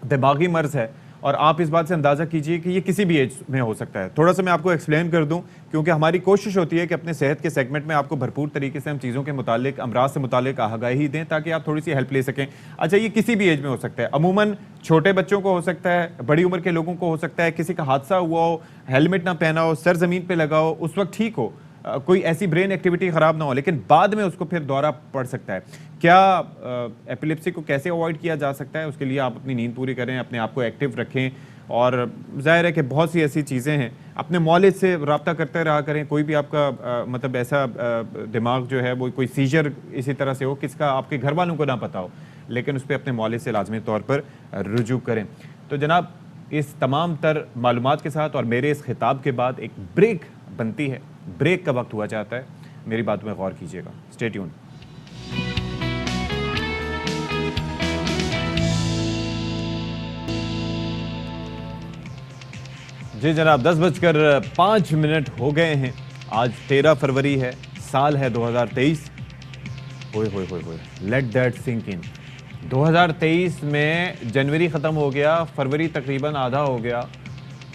दिमागी मर्ज़ है और आप इस बात से अंदाज़ा कीजिए कि ये किसी भी एज में हो सकता है। थोड़ा सा मैं आपको एक्सप्लेन कर दूं, क्योंकि हमारी कोशिश होती है कि अपने सेहत के सेगमेंट में आपको भरपूर तरीके से हम चीज़ों के मुतालिक, अमराज से मुतालिक आगाही दें, ताकि आप थोड़ी सी हेल्प ले सकें। अच्छा, ये किसी भी एज में हो सकता है, अमूमन छोटे बच्चों को हो सकता है, बड़ी उम्र के लोगों को हो सकता है, किसी का हादसा हुआ हो, हेलमेट ना पहना हो, सर ज़मीन पर लगा हो, उस वक्त ठीक हो, कोई ऐसी ब्रेन एक्टिविटी ख़राब ना हो, लेकिन बाद में उसको फिर दौरा पड़ सकता है। क्या एपिलेप्सी को कैसे अवॉइड किया जा सकता है? उसके लिए आप अपनी नींद पूरी करें, अपने आप को एक्टिव रखें, और ज़ाहिर है कि बहुत सी ऐसी चीज़ें हैं, अपने मौलिद से रब्ता करते रहा करें। कोई भी आपका मतलब ऐसा दिमाग जो है वो कोई सीजर इसी तरह से हो, किसका आपके घर वालों को ना पता हो, لیکن اس پہ اپنے مولد سے لازمی طور پر رجوع کریں. تو جناب اس تمام تر معلومات کے ساتھ اور میرے اس خطاب کے بعد ایک بریک بنتی ہے. بریک کا وقت ہوا چاہتا ہے, میری باتوں میں غور کیجیے گا. Stay tune. جی جناب 10:05 ہو گئے ہیں. آج 13 فروری ہے, سال ہے 2023. ہوئے ہوئے ہوئے ہوئے لیٹ دیٹ سنک ان. 2023 میں جنوری ختم ہو گیا, فروری تقریباً آدھا ہو گیا.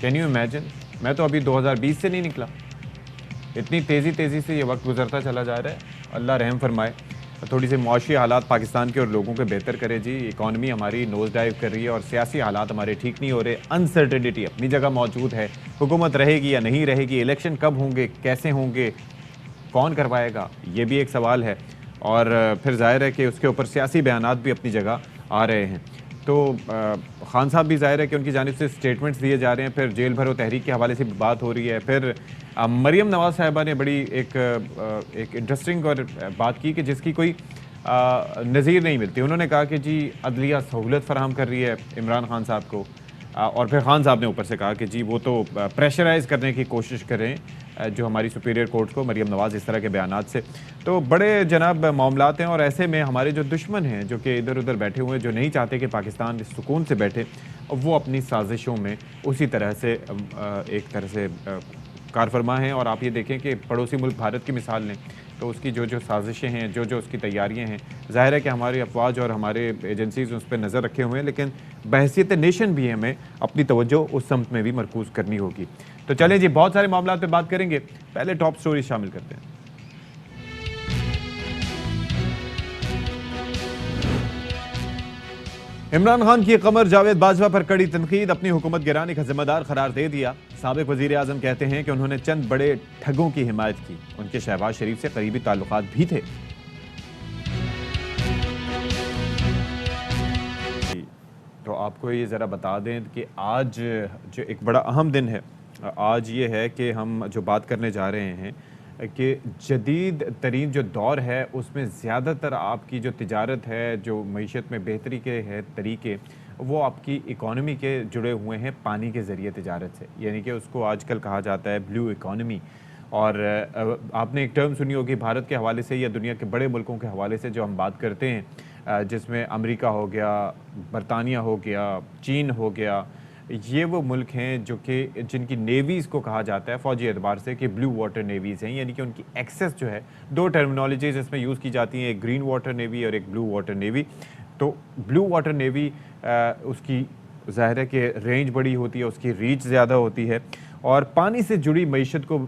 کین یو امیجن, میں تو ابھی 2020 سے نہیں نکلا. اتنی تیزی سے یہ وقت گزرتا چلا جا رہا ہے. اللہ رحم فرمائے, تھوڑی سی معاشی حالات پاکستان کے اور لوگوں کے بہتر کرے. جی اکانومی ہماری نوز ڈائیو کر رہی ہے اور سیاسی حالات ہمارے ٹھیک نہیں ہو رہے. انسرٹنٹی اپنی جگہ موجود ہے. حکومت رہے گی یا نہیں رہے گی, الیکشن کب ہوں گے, کیسے ہوں گے, کون کروائے گا, یہ بھی ایک سوال ہے. اور پھر ظاہر ہے کہ اس کے اوپر سیاسی بیانات بھی اپنی جگہ آ رہے ہیں. تو خان صاحب بھی ظاہر ہے کہ ان کی جانب سے سٹیٹمنٹس دیے جا رہے ہیں. پھر جیل بھرو تحریک کے حوالے سے بات ہو رہی ہے. پھر مریم نواز صاحبہ نے بڑی ایک انٹرسٹنگ اور بات کی کہ جس کی کوئی نظیر نہیں ملتی. انہوں نے کہا کہ جی عدلیہ سہولت فراہم کر رہی ہے عمران خان صاحب کو, اور پھر خان صاحب نے اوپر سے کہا کہ جی وہ تو پریشرائز کرنے کی کوشش کریں جو ہماری سپیریئر کورٹ کو, مریم نواز اس طرح کے بیانات سے. تو بڑے جناب معاملات ہیں, اور ایسے میں ہمارے جو دشمن ہیں جو کہ ادھر ادھر بیٹھے ہوئے ہیں, جو نہیں چاہتے کہ پاکستان سکون سے بیٹھے, وہ اپنی سازشوں میں اسی طرح سے ایک طرح سے کارفرما ہیں. اور آپ یہ دیکھیں کہ پڑوسی ملک بھارت کی مثال لیں تو اس کی جو سازشیں ہیں, جو اس کی تیاریاں ہیں, ظاہر ہے کہ ہماری افواج اور ہمارے ایجنسیز اس پہ نظر رکھے ہوئے ہیں, لیکن بحیثیت نیشن بھی ہمیں اپنی توجہ اس سمت میں بھی مرکوز کرنی ہوگی. تو چلیں جی, بہت سارے معاملات پہ بات کریں گے. پہلے ٹاپ سٹوری شامل کرتے ہیں. عمران خان کی قمر جاوید باجوہ پر کڑی تنقید, اپنی حکومت گرانے کا ذمہ دار قرار دے دیا. سابق وزیر اعظم کہتے ہیں کہ انہوں نے چند بڑے ٹھگوں کی حمایت کی, ان کے شہباز شریف سے قریبی تعلقات بھی تھے. تو آپ کو یہ ذرا بتا دیں کہ آج جو ایک بڑا اہم دن ہے, آج یہ ہے کہ ہم جو بات کرنے جا رہے ہیں کہ جدید ترین جو دور ہے اس میں زیادہ تر آپ کی جو تجارت ہے, جو معیشت میں بہتری کے ہے طریقے, وہ آپ کی اکانومی کے جڑے ہوئے ہیں پانی کے ذریعے تجارت سے. یعنی کہ اس کو آج کل کہا جاتا ہے بلیو اکانومی. اور آپ نے ایک ٹرم سنی ہوگی بھارت کے حوالے سے یا دنیا کے بڑے ملکوں کے حوالے سے جو ہم بات کرتے ہیں, جس میں امریکہ ہو گیا, برطانیہ ہو گیا, چین ہو گیا. یہ وہ ملک ہیں جو کہ جن کی نیویز کو کہا جاتا ہے فوجی اعتبار سے کہ بلیو واٹر نیویز ہیں. یعنی کہ ان کی ایکسیس جو ہے, دو ٹرمینالوجیز اس میں یوز کی جاتی ہیں, ایک گرین واٹر نیوی اور ایک بلیو واٹر نیوی. تو بلیو واٹر نیوی اس کی ظاہر ہے کہ رینج بڑی ہوتی ہے, اس کی ریچ زیادہ ہوتی ہے, اور پانی سے جڑی معیشت کو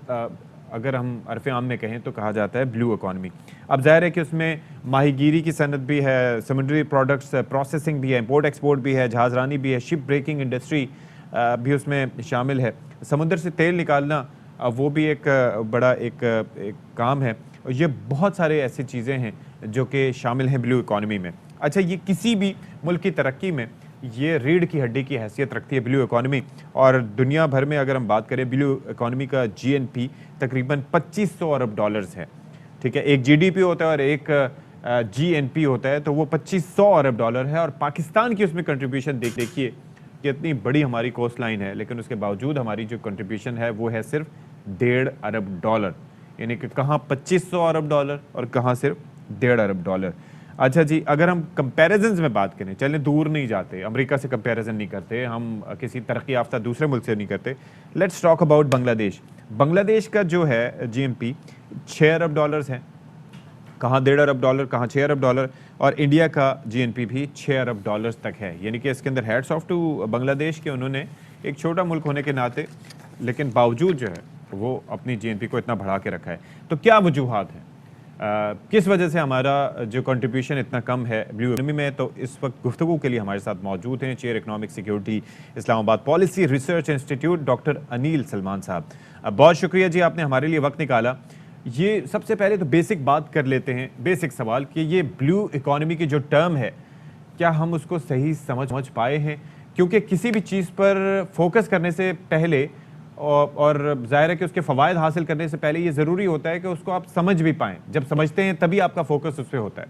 اگر ہم عرف عام میں کہیں تو کہا جاتا ہے بلیو اکانومی. اب ظاہر ہے کہ اس میں ماہی گیری کی صنعت بھی ہے, سمندری پروڈکٹس پروسیسنگ بھی ہے, امپورٹ ایکسپورٹ بھی ہے, جہاز رانی بھی ہے, شپ بریکنگ انڈسٹری بھی اس میں شامل ہے. سمندر سے تیل نکالنا وہ بھی ایک بڑا ایک کام ہے. یہ بہت سارے ایسی چیزیں ہیں جو کہ شامل ہیں بلیو اکانومی میں. اچھا, یہ کسی بھی ملک کی ترقی میں یہ ریڑھ کی ہڈی کی حیثیت رکھتی ہے بلیو اکانومی. اور دنیا بھر میں اگر ہم بات کریں بلیو اکانومی کا GNP تقریباً $2500 ارب ہے. ٹھیک ہے, ایک GDP ہوتا ہے اور ایک GNP ہوتا ہے, تو وہ $2500 ارب ہے. اور پاکستان کی اس میں کنٹریبیوشن دیکھیے کہ اتنی بڑی ہماری کوسٹ لائن ہے, لیکن اس کے باوجود ہماری جو کنٹریبیوشن ہے وہ ہے صرف $1.5 ارب. یعنی کہ کہاں $2500 ارب اور کہاں صرف $1.5 ارب. اچھا جی, اگر ہم کمپیریزنز میں بات کریں, چلیں دور نہیں جاتے, امریکہ سے کمپیریزن نہیں کرتے, ہم کسی ترقی یافتہ دوسرے ملک سے نہیں کرتے. لیٹس ٹاک اباؤٹ بنگلہ دیش. بنگلہ دیش کا جو ہے GNP $6 ارب ہے, کہاں $1.5 ارب, کہاں $6 ارب. اور انڈیا کا GNP بھی $6 ارب تک ہے. یعنی کہ اس کے اندر ہیٹس آف ٹو بنگلہ دیش کے, انہوں نے ایک چھوٹا ملک ہونے کے ناطے لیکن باوجود جو ہے وہ اپنی GNP کو اتنا بڑھا کے رکھا ہے. تو کیا وجوہات ہیں, کس وجہ سے ہمارا جو کنٹریبیوشن اتنا کم ہے بلیو اکانومی میں؟ تو اس وقت گفتگو کے لیے ہمارے ساتھ موجود ہیں چیئر اکنامک سیکیورٹی اسلام آباد policy research institute doctor Anil Salman صاحب. بہت شکریہ جی, آپ نے ہمارے لیے وقت نکالا. یہ سب سے پہلے تو بیسک بات کر لیتے ہیں, بیسک سوال کہ یہ بلیو اکانومی کی جو ٹرم ہے کیا ہم اس کو صحیح سمجھ پائے ہیں؟ کیونکہ کسی بھی چیز پر فوکس کرنے سے پہلے اور ظاہر ہے کہ اس کے فوائد حاصل کرنے سے پہلے یہ ضروری ہوتا ہے کہ اس کو آپ سمجھ بھی پائیں. جب سمجھتے ہیں تبھی آپ کا فوکس اس پہ ہوتا ہے.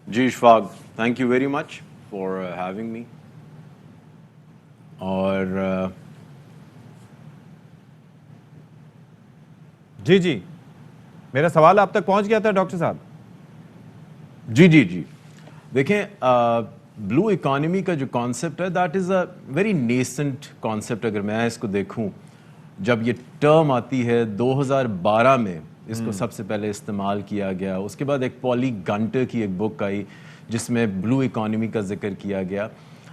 جی Ashfaq, thank you very much for having me. اور جی میرا سوال آپ تک پہنچ گیا تھا ڈاکٹر صاحب. جی دیکھیں, بلو اکانومی کا جو کانسیپٹ ہے that is a very nascent concept. اگر میں اس کو دیکھوں, جب یہ ٹرم آتی ہے 2012 میں اس کو سب سے پہلے استعمال کیا گیا. اس کے بعد ایک پولی گنٹر کی ایک بک آئی جس میں بلو اکانومی کا ذکر کیا گیا.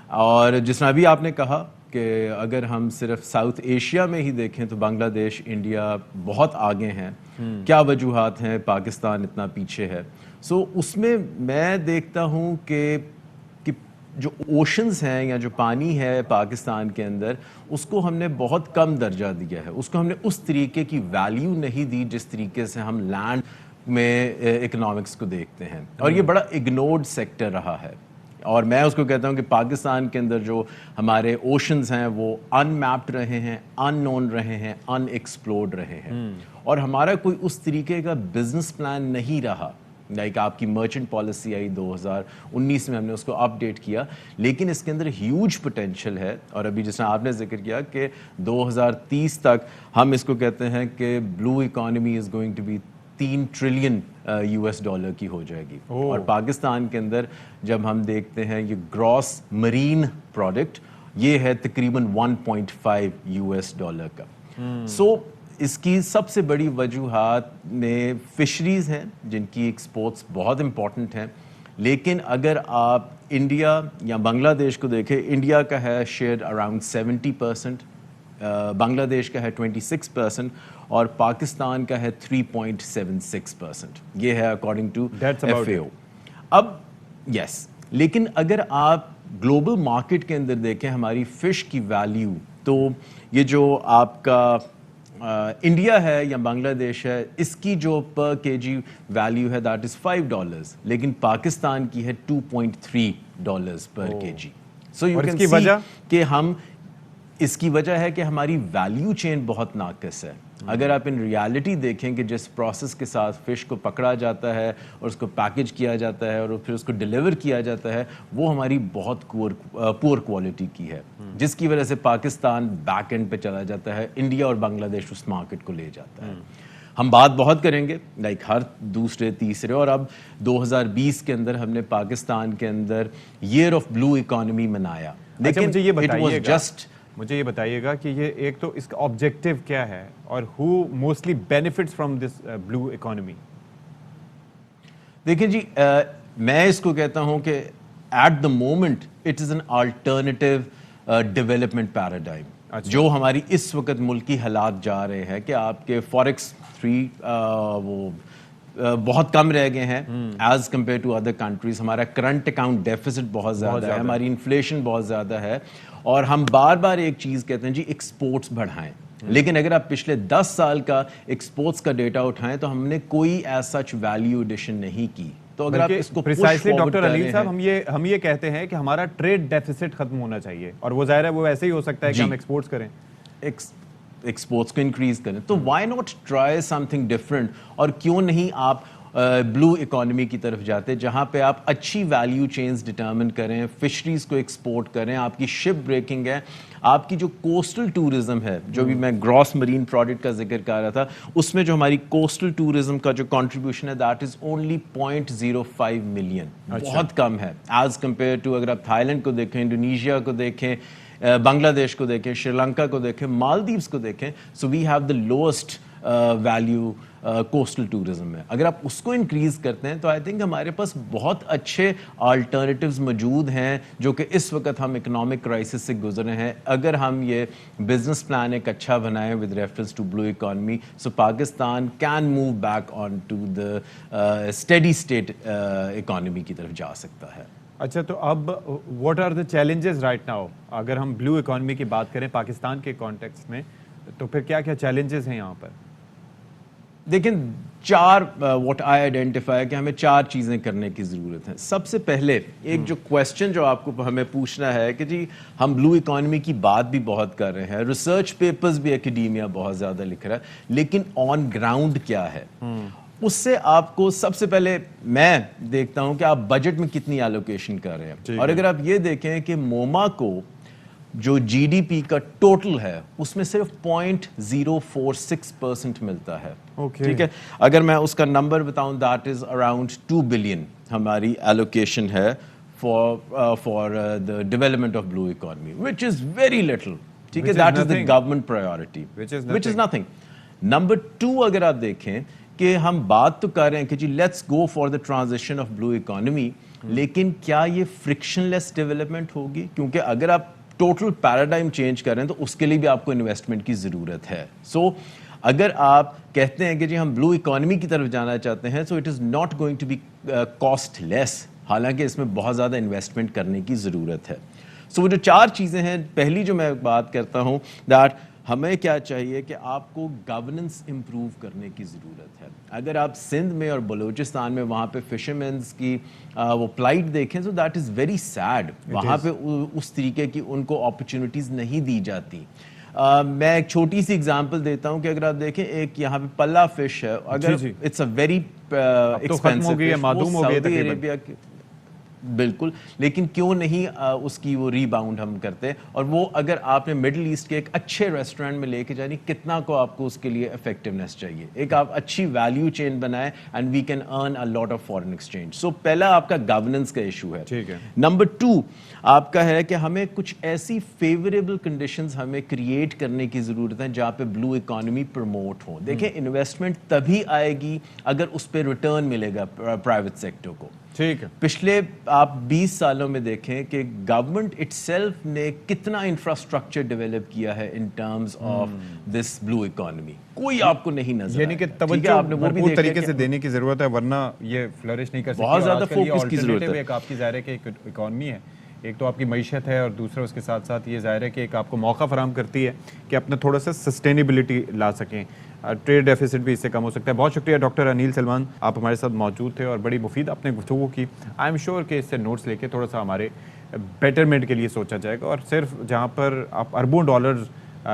اور جس میں ابھی آپ نے کہا کہ اگر ہم صرف ساؤتھ ایشیا میں ہی دیکھیں تو بنگلہ دیش, انڈیا بہت آگے ہیں. کیا وجوہات ہیں پاکستان اتنا پیچھے ہے؟ سو اس میں دیکھتا ہوں کہ جو اوشنز ہیں یا جو پانی ہے پاکستان کے اندر, اس کو ہم نے بہت کم درجہ دیا ہے. اس کو ہم نے اس طریقے کی ویلیو نہیں دی جس طریقے سے ہم لینڈ میں اکنامکس کو دیکھتے ہیں, اور یہ بڑا اگنورڈ سیکٹر رہا ہے. اور میں اس کو کہتا ہوں کہ پاکستان کے اندر جو ہمارے اوشنز ہیں وہ ان میپڈ رہے ہیں, ان نون رہے ہیں, ان ایکسپلورڈ رہے ہیں, اور ہمارا کوئی اس طریقے کا بزنس پلان نہیں رہا. لائک آپ کی مرچنٹ پالیسی آئی 2019 میں, ہم نے اس کو اپ ڈیٹ کیا, لیکن اس کے اندر ہیوج پوٹینشیل ہے. اور ابھی جس طرح آپ نے ذکر کیا کہ 2030 تک ہم اس کو کہتے ہیں کہ blue economy is going to be 3 trillion $US کی ہو جائے گی. اور پاکستان کے اندر جب ہم دیکھتے ہیں یہ گراس مرین پروڈکٹ, یہ ہے تقریباً $1.5 کا. سو اس کی سب سے بڑی وجوہات میں فشریز ہیں جن کی ایکسپورٹس بہت امپورٹنٹ ہیں. لیکن اگر آپ انڈیا یا بنگلہ دیش کو دیکھیں, انڈیا کا ہے شیئر اراؤنڈ 70%, بنگلہ دیش کا ہے 26%, اور پاکستان کا ہے 3.76%. یہ ہے اکارڈنگ ٹو FAO. اب یس, لیکن اگر آپ گلوبل مارکیٹ کے اندر دیکھیں ہماری فش کی ویلیو, تو یہ جو آپ کا انڈیا ہے یا بنگلہ دیش ہے, اس کی جو پر کے جی ویلیو ہے دیٹ از $5, لیکن پاکستان کی ہے $2.3 پر کے جی. سو یو کین سی کہ ہم, اس کی وجہ ہے کہ ہماری ویلیو چین بہت ناقص ہے. اگر آپ ان ریالٹی دیکھیں کہ جس پروسیس کے ساتھ فش کو پکڑا جاتا ہے اور اس کو پیکج کیا جاتا ہے اور پھر اس کو ڈیلیور کیا جاتا ہے, وہ ہماری بہت پور کوالٹی کی ہے, جس کی وجہ سے پاکستان بیک اینڈ پہ چلا جاتا ہے, انڈیا اور بنگلہ دیش اس مارکیٹ کو لے جاتا ہے. ہم بات بہت کریں گے لائک ہر دوسرے تیسرے, اور اب 2020 کے اندر ہم نے پاکستان کے اندر ایئر آف بلو اکانومی منایا. لیکن مجھے یہ بتائیے گا کہ یہ ایک تو اس کا آبجیکٹو کیا ہے, اور ہو mostly benefits from this blue economy? دیکھیں جی, میں اس کو کہتا ہوں کہ at the moment it is an alternative development paradigm. جو ہماری اس وقت ملکی حالات جا رہے ہیں کہ آپ کے فوریکس 3 وہ بہت کم رہ گئے ہیں as compare to other countries. ہمارا کرنٹ اکاؤنٹ ڈیفیسٹ بہت زیادہ ہے, ہماری انفلیشن بہت زیادہ ہے, اور ہم بار بار ایک چیز کہتے ہیں جی ایکسپورٹس بڑھائیں. لیکن اگر آپ پچھلے 10 سال کا ایکسپورٹس کا ڈیٹا اٹھائیں تو ہم نے کوئی ایز سچ ویلیو ایڈیشن نہیں کی. تو اگر آپ اس کو ڈاکٹر علیل صاحب, ہم یہ کہتے ہیں کہ ہمارا ٹریڈ ڈیفیسٹ ختم ہونا چاہیے, اور وہ ظاہر ہے وہ ایسے ہی ہو سکتا ہے کہ ہم ایکسپورٹس کریں, ایکسپورٹس کو انکریز کریں. تو why not try something different, اور کیوں نہیں آپ بلو اکانومی کی طرف جاتے جہاں پہ آپ اچھی ویلیو چینز ڈٹرمن کریں, فشریز کو ایکسپورٹ کریں, آپ کی شپ بریکنگ ہے, آپ کی جو کوسٹل ٹورزم ہے, جو بھی میں گراس مرین پروڈکٹ کا ذکر کر رہا تھا, اس میں جو ہماری کوسٹل ٹورزم کا جو کنٹریبیوشن ہے دیٹ از اونلی 0.05 ملین, بہت کم ہے ایز کمپیئر ٹو اگر آپ تھائی لینڈ کو دیکھیں, انڈونیشیا کو دیکھیں, بنگلہ دیش کو دیکھیں, شری لنکا کو دیکھیں, مالدیوز کو دیکھیں. So we have the lost value coastal tourism میں. اگر آپ اس کو انکریز کرتے ہیں تو آئی تھنک ہمارے پاس بہت اچھے آلٹرنیٹیوز موجود ہیں جو کہ اس وقت ہم اکنامک کرائسس سے گزرے ہیں. اگر ہم یہ بزنس پلان ایک اچھا بنائیں with reference to blue economy, so Pakistan can move back on to the steady state economy کی طرف جا سکتا ہے. اچھا, تو اب what are the challenges right now? اگر ہم بلو اکانومی کی بات کریں پاکستان کے کانٹیکسٹ میں, تو پھر کیا کیا چیلنجز ہیں یہاں پر؟ دیکھیں, 4 واٹ آئی آئیڈینٹیفائی کہ ہمیں 4 چیزیں کرنے کی ضرورت ہے. سب سے پہلے ایک جو کویسچن جو آپ کو ہمیں پوچھنا ہے کہ جی ہم بلو اکانومی کی بات بھی بہت کر رہے ہیں, ریسرچ پیپرز بھی اکیڈیمیا بہت زیادہ لکھ رہا ہے, لیکن آن گراؤنڈ کیا ہے؟ اس سے آپ کو سب سے پہلے میں دیکھتا ہوں کہ آپ بجٹ میں کتنی ایلوکیشن کر رہے ہیں. اور اگر آپ یہ دیکھیں کہ موما کو جو جی ڈی پی کا ٹوٹل ہے اس میں صرف 0.046% ملتا ہے. ٹھیک ہے, اگر میں اس کا نمبر بتاؤں دیٹ از اراؤنڈ 2 بلین ہماری ایلوکیشن ہے for the development of blue economy, which is very little. ٹھیک ہے, that is the government priority, which is nothing. Number 2, اگر آپ دیکھیں کہ ہم بات تو کر رہے ہیں کہ جی let's go for the transition of blue economy, لیکن کیا یہ فرکشن لیس ڈیولپمنٹ ہوگی؟ کیونکہ اگر آپ ٹوٹل پیراڈائم چینج کر رہے ہیں تو اس کے لیے بھی آپ کو انویسٹمنٹ کی ضرورت ہے. سو اگر آپ کہتے ہیں کہ جی ہم بلو اکانومی کی طرف جانا چاہتے ہیں, so it is not going to be costless, حالانکہ اس میں بہت زیادہ انویسٹمنٹ کرنے کی ضرورت ہے. سو وہ جو 4 چیزیں ہیں, پہلی جو میں بات کرتا ہوں دیٹ ہمیں کیا چاہیے کہ آپ کو گورننس امپروو کرنے کی ضرورت ہے. اگر آپ سندھ میں اور بلوچستان میں وہاں پہ فشرمینز کی وہ پلائٹ دیکھیں تو دیٹ از ویری سیڈ. وہاں پہ اس طریقے کی ان کو اپرچونیٹیز نہیں دی جاتی. میں ایک چھوٹی سی اگزامپل دیتا ہوں کہ اگر آپ دیکھیں ایک یہاں پہ پلا فش ہے, اگر it's a very expensive fish, معدوم ہو گئی سعودی عربیہ کی بالکل, لیکن کیوں نہیں اس کی وہ ری باؤنڈ ہم کرتے, اور وہ اگر آپ نے مڈل ایسٹ کے ایک اچھے ریسٹورینٹ میں لے کے جانی, کتنا کو آپ کو اس کے لیے افیکٹونیس چاہیے, ایک آپ اچھی ویلیو چین بنائیں and we can earn a lot of foreign exchange. So پہلا آپ کا گورننس کا ایشو ہے. ٹھیک ہے. نمبر 2 آپ کا ہے کہ ہمیں کچھ ایسی فیوریبل کنڈیشنز ہمیں کریٹ کرنے کی ضرورت ہے جہاں پہ بلو اکانومی پروموٹ ہو. دیکھیں انویسٹمنٹ تبھی آئے گی اگر اس پہ ریٹرن ملے گا پرائیویٹ سیکٹر کو. ٹھیک ہے. پچھلے آپ 20 سالوں میں دیکھیں کہ گورنمنٹ اٹ سیلف نے کتنا انفراسٹرکچر ڈیولپ کیا ہے in terms of this blue economy, کوئی آپ کو نہیں نظر, یعنی کہ توجہ بھرپور طریقے سے دینے کی ضرورت ہے, ورنہ یہ فلرش نہیں کر سکتی. بہت زیادہ فوکس کی ضرورت ہے. ایک آپ کی ظاہر ہے کہ ایک اکانومی ہے, ایک تو آپ کی معیشت ہے, اور دوسرا اس کے ساتھ ساتھ یہ ظاہر ہے کہ ایک آپ کو موقع فراہم کرتی ہے کہ اپنا تھوڑا سا سسٹینیبلٹی لا سکیں. ٹریڈ ڈیفیسٹ بھی اس سے کم ہو سکتا ہے. بہت شکریہ ڈاکٹر انیل سلمان, آپ ہمارے ساتھ موجود تھے اور بڑی مفید آپ نے گفتگو کی. آئی ایم شیور کہ اس سے نوٹس لے کے تھوڑا سا ہمارے بیٹرمنٹ کے لیے سوچا جائے گا, اور صرف جہاں پر آپ اربوں ڈالرز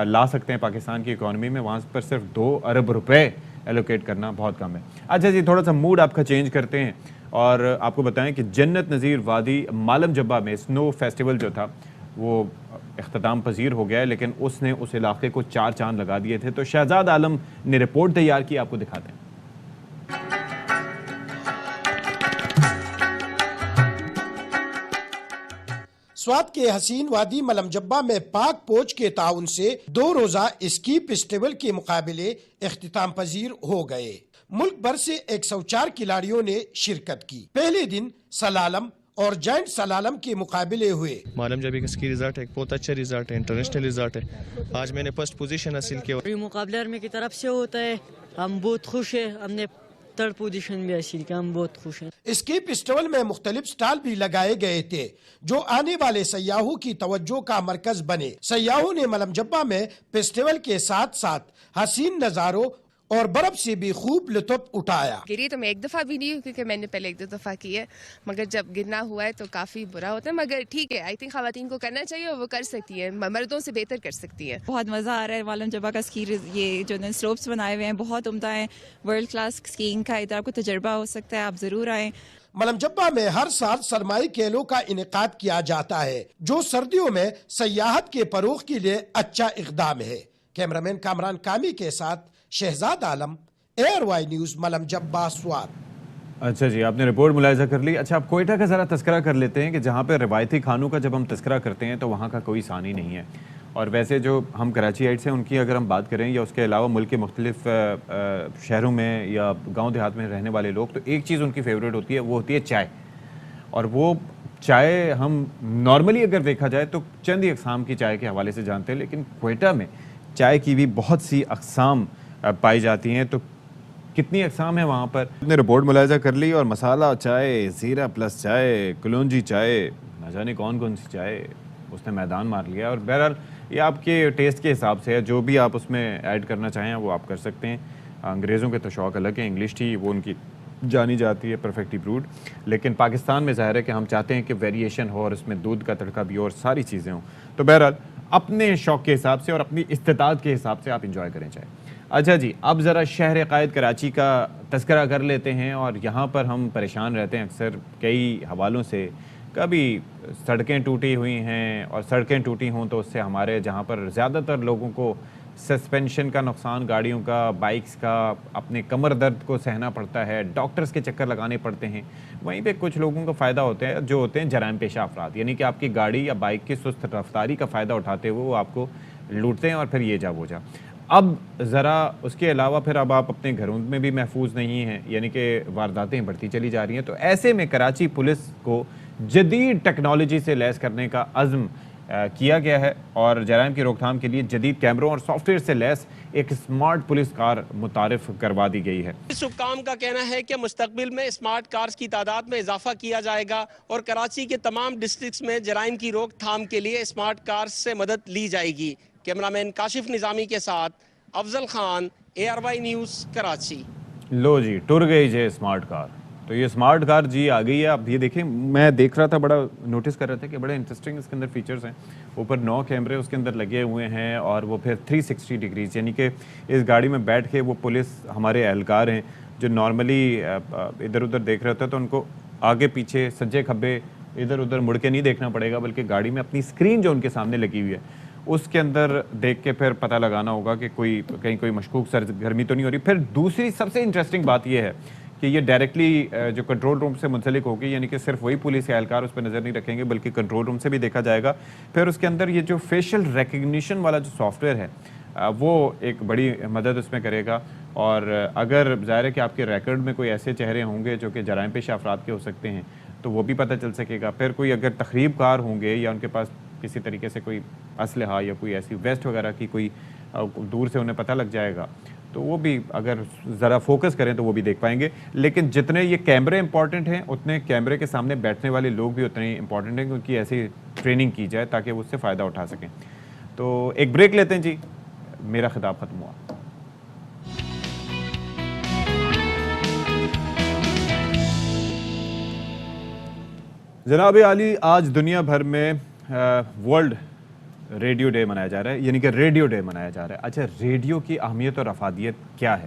لا سکتے ہیں پاکستان کی اکانومی میں, وہاں پر صرف 2 ارب روپے ایلوکیٹ کرنا بہت کم ہے. اچھا جی, تھوڑا سا موڈ آپ کا چینج کرتے ہیں اور آپ کو بتائیں کہ جنت نظیر وادی مالم جبہ میں سنو فیسٹیول جو تھا وہ اختتام پذیر ہو گیا ہے, لیکن اس نے اس علاقے کو 4 چاند لگا دیے تھے. تو شہزاد عالم نے رپورٹ تیار کی, آپ کو دکھاتے ہیں. سوات کے حسین وادی ملم جبہ میں پاک پوچھ کے تعاون سے 2 روزہ اسکی فیسٹیول کے مقابلے اختتام پذیر ہو گئے. ملک بھر سے 104 کھلاڑیوں نے شرکت کی. پہلے دن سلالم اور جائنٹ سلالم کے مقابلے ہوئے. مالم جبی کا اسکی ریزلٹ ایک بہت اچھا ریزلٹ ہے, انٹرنیشنل ریزلٹ ہے. آج میں نے فرسٹ پوزیشن حاصل کیا. مقابلہ آرمی کی طرف سے ہوتا ہے, ہم بہت خوش ہیں, ہم نے 3rd پوزیشن بھی حاصل کیا, ہم بہت خوش ہیں. اسکی فیسٹیول میں مختلف سٹال بھی لگائے گئے تھے جو آنے والے سیاحوں کی توجہ کا مرکز بنے. سیاحوں نے ملم جبہ میں فیسٹیول کے ساتھ ساتھ حسین نظاروں اور برف سے بھی خوب لطف اٹھایا. گری تو میں 1 دفعہ بھی نہیں ہوں, کیونکہ میں نے پہلے 1-2 دفعہ کی ہے, مگر جب گرنا ہوا ہے تو کافی برا ہوتا ہے. مگر ٹھیک ہے, آئی تھنک خواتین کو کرنا چاہیے اور وہ کر سکتی ہے, مردوں سے بہتر کر سکتی ہے. بہت مزہ آ رہا ہے. مالم جبہ کا اسکی یہ جو سلوپس بنائے ہوئے ہیں بہت عمدہ ہیں, ورلڈ کلاس اسکیئنگ کا ادھر آپ کو تجربہ ہو سکتا ہے, آپ ضرور آئیں. ملم جبہ میں ہر سال سرمائی کھیلوں کا انعقاد کیا جاتا ہے جو سردیوں میں سیاحت کے فروغ کے لیے اچھا اقدام ہے. کیمرامین کامران کامی کے ساتھ شہزاد عالم, ایئر وائی نیوز, ملم جبہ, سوات. اچھا جی, آپ نے رپورٹ ملاحظہ کر لی. اچھا, آپ کوئٹہ کا ذرا تذکرہ کر لیتے ہیں کہ جہاں پہ روایتی کھانوں کا جب ہم تذکرہ کرتے ہیں تو وہاں کا کوئی ثانی نہیں ہے. اور ویسے جو ہم کراچی آئٹس ہیں ان کی اگر ہم بات کریں یا اس کے علاوہ ملک کے مختلف شہروں میں یا گاؤں دیہات میں رہنے والے لوگ, تو ایک چیز ان کی فیوریٹ ہوتی ہے, وہ ہوتی ہے چائے. اور وہ چائے ہم نارملی اگر دیکھا جائے تو چند ہی اقسام کی چائے کے حوالے سے جانتے ہیں, لیکن کوئٹہ میں چائے کی بھی بہت سی اقسام پائی جاتی ہیں. تو کتنی اقسام ہیں وہاں پر, نے رپورٹ ملاحظہ کر لی. اور مسالہ چائے, زیرہ پلس چائے, کلونجی چائے, نہ جانے کون کون سی چائے اس نے میدان مار لیا. اور بہرحال یہ آپ کے ٹیسٹ کے حساب سے ہے, جو بھی آپ اس میں ایڈ کرنا چاہیں وہ آپ کر سکتے ہیں. انگریزوں کے تو شوق الگ ہے, انگلش ٹی وہ ان کی جانی جاتی ہے پرفیکٹلی بروڈ, لیکن پاکستان میں ظاہر ہے کہ ہم چاہتے ہیں کہ ویریشن ہو اور اس میں دودھ کا تڑکا بھی ہو اور ساری چیزیں ہوں. تو بہرحال اپنے شوق کے حساب سے اور اپنی استطاعت کے حساب سے آپ انجوائے کریں چاہے. اچھا جی، اب ذرا شہر قائد کراچی کا تذکرہ کر لیتے ہیں، اور یہاں پر ہم پریشان رہتے ہیں اکثر کئی حوالوں سے. کبھی سڑکیں ٹوٹی ہوئی ہیں، اور سڑکیں ٹوٹی ہوں تو اس سے ہمارے جہاں پر زیادہ تر لوگوں کو سسپینشن کا نقصان گاڑیوں کا، بائکس کا، اپنے کمر درد کو سہنا پڑتا ہے، ڈاکٹرز کے چکر لگانے پڑتے ہیں. وہیں پہ کچھ لوگوں کا فائدہ ہوتا ہے جو ہوتے ہیں جرائم پیشہ افراد، یعنی کہ آپ کی گاڑی یا بائک کی سست رفتاری کا فائدہ اٹھاتے ہوئے وہ آپ کو لوٹتے ہیں اور پھر یہ جا وہ جا. اب ذرا اس کے علاوہ پھر اب آپ اپنے گھروں میں بھی محفوظ نہیں ہیں، یعنی کہ وارداتیں بڑھتی چلی جا رہی ہیں. تو ایسے میں کراچی پولیس کو جدید ٹیکنالوجی سے لیس کرنے کا عزم کیا گیا ہے، اور جرائم کی روک تھام کے لیے جدید کیمروں اور سافٹ ویئر سے لیس ایک اسمارٹ پولیس کار متعارف کروا دی گئی ہے. حکام کا کہنا ہے کہ مستقبل میں اسمارٹ کارز کی تعداد میں اضافہ کیا جائے گا، اور کراچی کے تمام ڈسٹرکٹس میں جرائم کی روک تھام کے لیے اسمارٹ کارز سے مدد لی جائے گی. کیمرامین کاشف نظامی کے ساتھ افضل خان، ARY نیوز، کراچی. لو جی، ٹر گئی جی اسمارٹ کار. تو یہ اسمارٹ کار جی آ گئی ہے. اب یہ دیکھیں، میں دیکھ رہا تھا، بڑا نوٹس کر رہا تھا کہ بڑے انٹرسٹنگ اس کے اندر فیچرز ہیں. اوپر 9 کیمرے اس کے اندر لگے ہوئے ہیں، اور وہ پھر 360 ڈگریز، یعنی کہ اس گاڑی میں بیٹھ کے وہ پولیس ہمارے اہلکار ہیں جو نارملی ادھر ادھر دیکھ رہے ہوتے ہیں تو ان کو آگے پیچھے سجے کھبے ادھر ادھر مڑ کے نہیں دیکھنا پڑے گا، بلکہ گاڑی میں اپنی اسکرین جو ان کے سامنے لگی ہوئی ہے اس کے اندر دیکھ کے پھر پتہ لگانا ہوگا کہ کہیں کوئی مشکوک سرگرمی تو نہیں ہو رہی. پھر دوسری سب سے انٹرسٹنگ بات یہ ہے کہ یہ ڈائریکٹلی جو کنٹرول روم سے منسلک ہوگی، یعنی کہ صرف وہی پولیس کے اہلکار اس پہ نظر نہیں رکھیں گے بلکہ کنٹرول روم سے بھی دیکھا جائے گا. پھر اس کے اندر یہ جو فیشل ریکگنیشن والا جو سافٹ ویئر ہے وہ ایک بڑی مدد اس میں کرے گا. اور اگر ظاہر ہے کہ آپ کے ریکارڈ میں کوئی ایسے چہرے ہوں گے جو کہ جرائم پیشہ افراد کے ہو سکتے ہیں تو وہ بھی پتہ چل سکے گا. پھر کوئی اگر تخریب کار ہوں گے یا ان کے پاس کسی طریقے سے کوئی اسلحہ یا کوئی ایسی ویسٹ وغیرہ کی کوئی دور سے انہیں پتہ لگ جائے گا تو وہ بھی اگر ذرا فوکس کریں تو وہ بھی دیکھ پائیں گے. لیکن جتنے یہ کیمرے امپورٹنٹ ہیں اتنے کیمرے کے سامنے بیٹھنے والے لوگ بھی اتنے ہی امپورٹنٹ ہیں، کیونکہ ایسی ٹریننگ کی جائے تاکہ وہ اس سے فائدہ اٹھا سکیں. تو ایک بریک لیتے ہیں جی، میرا خطاب ختم ہوا. جناب عالی، آج دنیا بھر میں ورلڈ ریڈیو ڈے منایا جا رہا ہے، یعنی کہ ریڈیو ڈے منایا جا رہا ہے. اچھا، ریڈیو کی اہمیت اور افادیت کیا ہے؟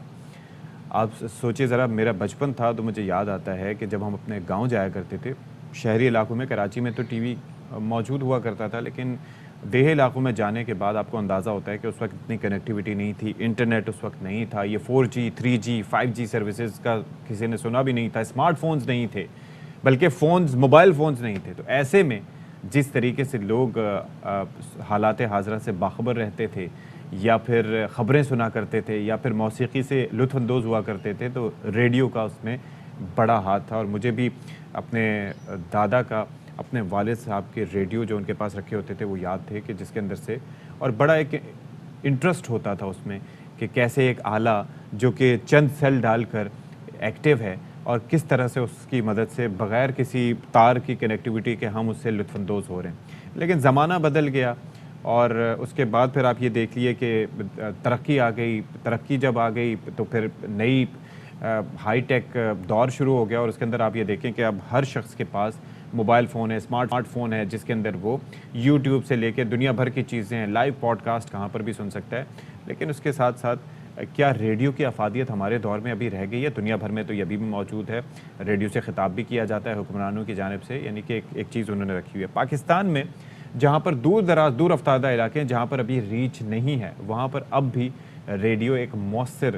آپ سوچیں ذرا. میرا بچپن تھا تو مجھے یاد آتا ہے کہ جب ہم اپنے گاؤں جایا کرتے تھے، شہری علاقوں میں، کراچی میں تو ٹی وی موجود ہوا کرتا تھا، لیکن دیہی علاقوں میں جانے کے بعد آپ کو اندازہ ہوتا ہے کہ اس وقت اتنی کنیکٹیوٹی نہیں تھی، انٹرنیٹ اس وقت نہیں تھا، یہ 4G 3G 5G سروسز کا کسی نے سنا بھی نہیں تھا، اسمارٹ فونز نہیں تھے، بلکہ موبائل فونز نہیں تھے. تو ایسے میں جس طریقے سے لوگ حالات حاضرہ سے باخبر رہتے تھے، یا پھر خبریں سنا کرتے تھے، یا پھر موسیقی سے لطف اندوز ہوا کرتے تھے، تو ریڈیو کا اس میں بڑا ہاتھ تھا. اور مجھے بھی اپنے دادا کا، اپنے والد صاحب کے ریڈیو جو ان کے پاس رکھے ہوتے تھے وہ یاد تھے، کہ جس کے اندر سے اور بڑا ایک انٹرسٹ ہوتا تھا اس میں کہ کیسے ایک آلہ جو کہ چند سیل ڈال کر ایکٹیو ہے اور کس طرح سے اس کی مدد سے بغیر کسی تار کی کنیکٹیوٹی کے ہم اس سے لطف اندوز ہو رہے ہیں. لیکن زمانہ بدل گیا، اور اس کے بعد پھر آپ یہ دیکھ لیے کہ ترقی آ گئی. ترقی جب آ گئی تو پھر نئی ہائی ٹیک دور شروع ہو گیا، اور اس کے اندر آپ یہ دیکھیں کہ اب ہر شخص کے پاس موبائل فون ہے، اسمارٹ فون ہے، جس کے اندر وہ یوٹیوب سے لے کے دنیا بھر کی چیزیں ہیں، لائیو پوڈ کاسٹ کہاں پر بھی سن سکتا ہے. لیکن اس کے ساتھ ساتھ کیا ریڈیو کی افادیت ہمارے دور میں ابھی رہ گئی ہے؟ دنیا بھر میں تو یہ ابھی بھی موجود ہے. ریڈیو سے خطاب بھی کیا جاتا ہے حکمرانوں کی جانب سے، یعنی کہ ایک چیز انہوں نے رکھی ہوئی ہے. پاکستان میں جہاں پر دور افتادہ علاقے ہیں، جہاں پر ابھی ریچ نہیں ہے، وہاں پر اب بھی ریڈیو ایک مؤثر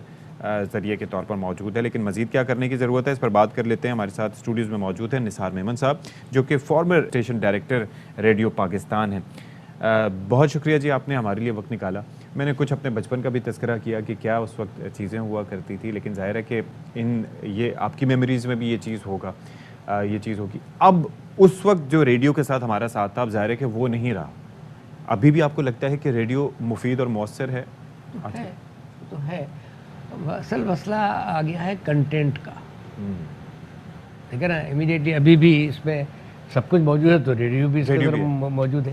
ذریعے کے طور پر موجود ہے. لیکن مزید کیا کرنے کی ضرورت ہے، اس پر بات کر لیتے ہیں. ہمارے ساتھ اسٹوڈیوز میں موجود ہیں نثار میمن صاحب، جو کہ former station director radio Pakistan ہیں. بہت شکریہ جی، آپ نے ہمارے لیے وقت نکالا. میں نے کچھ اپنے بچپن کا بھی تذکرہ کیا کہ کیا اس وقت چیزیں ہوا کرتی تھی، لیکن ظاہر ہے کہ یہ آپ کی میموریز میں بھی یہ چیز ہوگی. اب اس وقت جو ریڈیو کے ساتھ ہمارا ساتھ تھا، اب ظاہر ہے کہ وہ نہیں رہا. ابھی بھی آپ کو لگتا ہے کہ ریڈیو مفید اور مؤثر ہے؟ تو ہے. اصل مسئلہ آ گیا ہے کنٹینٹ کا. ٹھیک ہے نا، امیڈیٹلی ابھی بھی اس میں سب کچھ موجود ہے تو ریڈیو بھی اس کے اندر موجود ہے.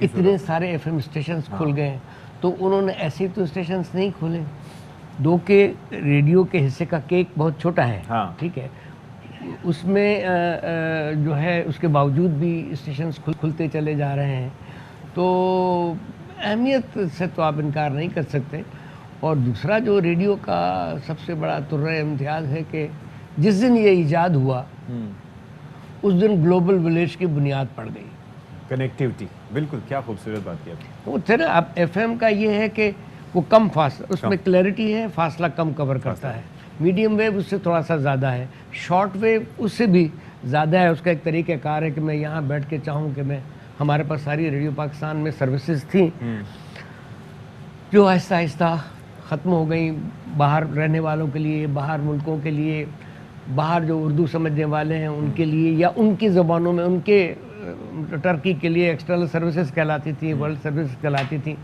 اتنے سارے FM اسٹیشنز کھل گئے ہیں، تو انہوں نے ایسے تو اسٹیشنز نہیں کھولے. دو کہ ریڈیو کے حصے کا کیک بہت چھوٹا ہے، ٹھیک ہے، اس میں جو ہے اس کے باوجود بھی اسٹیشنز کھلتے چلے جا رہے ہیں. تو اہمیت سے تو آپ انکار نہیں کر سکتے. اور دوسرا جو ریڈیو کا سب سے بڑا ترہ امتیاز ہے کہ جس دن یہ ایجاد ہوا اس دن گلوبل ولیج کی بنیاد پڑ گئی. کنیکٹیوٹی, بالکل, کیا خوبصورت بات کی آپ نے. وہ تھے نا, اب ایف ایم کا یہ ہے کہ وہ کم فاصلہ, اس میں کلیئرٹی ہے, فاصلہ کم کور کرتا ہے. میڈیم ویو اس سے تھوڑا سا زیادہ ہے, شارٹ ویو اس سے بھی زیادہ ہے. اس کا ایک طریقہ کار ہے کہ میں یہاں بیٹھ کے چاہوں کہ میں, ہمارے پاس ساری ریڈیو پاکستان میں سروسز تھیں جو آہستہ آہستہ ختم ہو گئیں باہر رہنے والوں کے لیے, باہر ملکوں کے لیے, باہر جو اردو سمجھنے والے ہیں ان کے لیے, یا ان کی زبانوں میں ان کے ٹرکی کے لیے ایکسٹرنل سروسز کہلاتی تھیں, ورلڈ سروسز کہلاتی تھیں.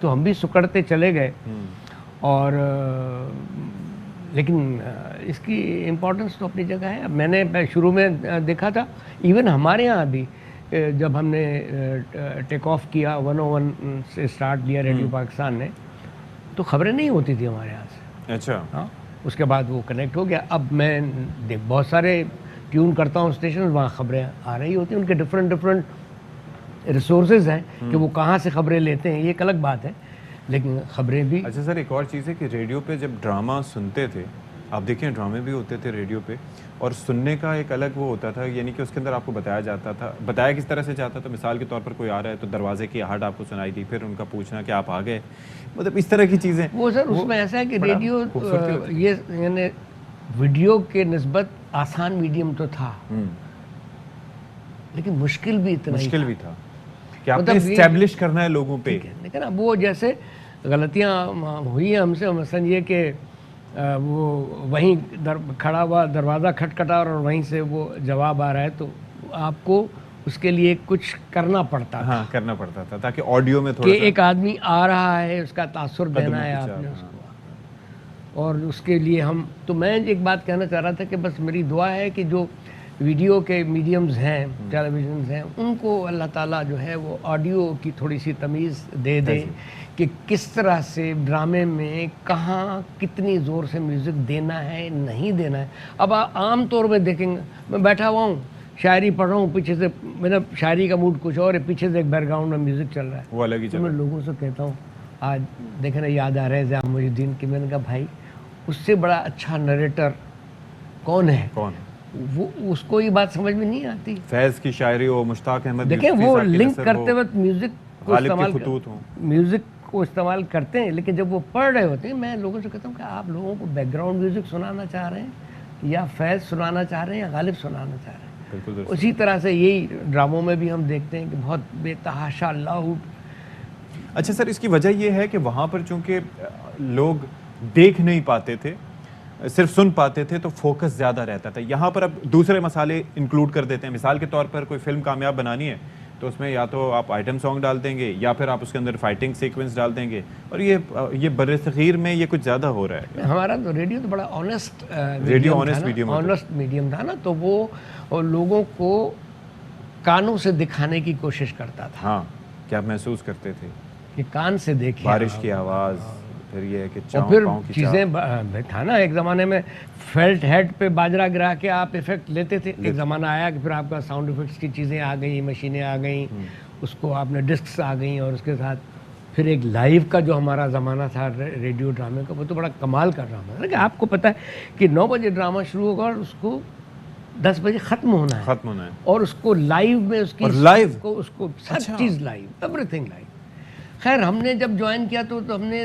تو ہم بھی سکڑتے چلے گئے. اور لیکن اس کی امپورٹنس تو اپنی جگہ ہے. میں نے شروع میں دیکھا تھا, ایون ہمارے یہاں بھی جب ہم نے ٹیک آف کیا 101 سے اسٹارٹ کیا ریڈیو پاکستان نے, تو خبریں نہیں ہوتی تھی ہمارے یہاں سے. اچھا. ہاں, اس کے بعد وہ کنیکٹ ہو گیا. اب میں بہت سارے ٹیون کرتا ہوں اسٹیشن, وہاں خبریں آ رہی ہوتی ہیں. ان کے ڈفرینٹ ریسورسز ہیں کہ وہ کہاں سے خبریں لیتے ہیں, یہ ایک الگ بات ہے, لیکن خبریں بھی. اچھا سر, ایک اور چیز ہے کہ ریڈیو پہ جب ڈرامہ سنتے تھے, آپ دیکھیں ڈرامے بھی ہوتے تھے ریڈیو پہ, اور سننے کا ایک الگ وہ ہوتا تھا, یعنی کہ اس کے اندر آپ کو بتایا جاتا تھا. بتایا کس طرح سے جاتا تھا؟ مثال کے طور پر کوئی آ رہا ہے تو دروازے کی آہٹ آپ کو سنائی دی, پھر ان کا پوچھنا کہ آپ آ گئے, مطلب اس طرح کی چیزیں. وہ سر اس میں ایسا ہے کہ ریڈیو یہ یعنی ویڈیو کے نسبت آسان میڈیم تو تھا, لیکن مشکل بھی اتنا مشکل بھی تھا کہ آپ نے اسٹیبلش کرنا ہے لوگوں پہ. لیکن اب وہ جیسے غلطیاں ہوئی ہیں ہم سے, مثلا یہ کہ وہ وہیں کھڑا ہوا, دروازہ کھٹکھٹا اور وہیں سے وہ جواب آ رہا ہے, تو آپ کو اس کے لیے کچھ کرنا پڑتا تھا. ہاں, کرنا پڑتا تھا تاکہ آڈیو میں کہ ایک آدمی آ رہا ہے, اس کا تاثر دینا ہے آپ نے اس کو. اور اس کے لیے ہم, تو میں ایک بات کہنا چاہ رہا تھا کہ بس میری دعا ہے کہ جو ویڈیو کے میڈیمز ہیں, ٹیلی ویژنز ہیں, ان کو اللہ تعالیٰ جو ہے وہ آڈیو کی تھوڑی سی تمیز دے دے کہ کس طرح سے ڈرامے میں کہاں کتنی زور سے میوزک دینا ہے, نہیں دینا ہے. اب عام طور میں دیکھیں گے, میں بیٹھا ہوا ہوں, شاعری پڑھ رہا ہوں, پیچھے سے مطلب شاعری کا موڈ کچھ اور ہے, پیچھے سے ایک بیک گراؤنڈ میں میوزک چل رہا ہے, وہ الگ ہی. تو میں لوگوں سے کہتا ہوں, آج دیکھیں نا یاد آ رہا ہے ضیاء محی الدین کی. میں نے کہا بھائی اس سے بڑا اچھا نریٹر کون ہے؟ کون؟ وہ اس کو یہ بات سمجھ میں نہیں آتی. فیض کی شاعری ہو, مشتاق احمد, دیکھیں وہ لنک کرتے وقت میوزک کو استعمال کرتے ہیں, لیکن جب وہ پڑھ رہے ہوتے ہیں, میں لوگوں سے کہتا ہوں کہ آپ لوگوں کو بیک گراؤنڈ میوزک سنانا چاہ رہے ہیں یا فیض سنانا چاہ رہے ہیں یا غالب سنانا چاہ رہے ہیں. اسی طرح سے یہی ڈراموں میں بھی ہم دیکھتے ہیں کہ بہت بے تحاشا لاؤڈ. اچھا سر, اس کی وجہ یہ ہے کہ وہاں پر چونکہ لوگ دیکھ نہیں پاتے تھے, صرف سن پاتے تھے, تو فوکس زیادہ رہتا تھا. یہاں پر اب دوسرے مسالے انکلوڈ کر دیتے ہیں. مثال کے طور پر کوئی فلم کامیاب بنانی ہے تو اس میں یا تو آپ آئٹم سانگ ڈال دیں گے یا پھر آپ اس کے اندر فائٹنگ سیکوینس ڈال دیں گے, اور یہ بر صغیر میں یہ کچھ زیادہ ہو رہا ہے. ہمارا تو ریڈیو تو بڑا آنیسٹ میڈیم تھا نا, تو وہ لوگوں کو کانوں سے دکھانے کی کوشش کرتا تھا. ہاں, کیا محسوس کرتے تھے کہ کان سے دیکھیں, بارش کی آواز, پھر یہ کہ اور پھر چیزیں تھا نا. ایک زمانے میں فیلٹ ہیڈ پہ باجرہ گرا کے آپ ایفیکٹ لیتے تھے. ایک زمانہ آیا کہ پھر آپ کا ساؤنڈ ایفیکٹس کی چیزیں آ گئیں, مشینیں آ گئیں, اس کو آپ نے ڈسکس آ گئیں, اور اس کے ساتھ پھر ایک لائیو کا جو ہمارا زمانہ تھا ریڈیو ڈرامے کا, وہ تو بڑا کمال کا ڈرامہ ہے. آپ کو پتہ ہے کہ 9 بجے ڈرامہ شروع ہوگا اور اس کو 10 بجے ختم ہونا ہے, اور اس کو لائیو میں اس کی اس کو سب چیز لائیو, ایوری تھنگ لائیو. خیر ہم نے جب جوائن کیا تو ہم نے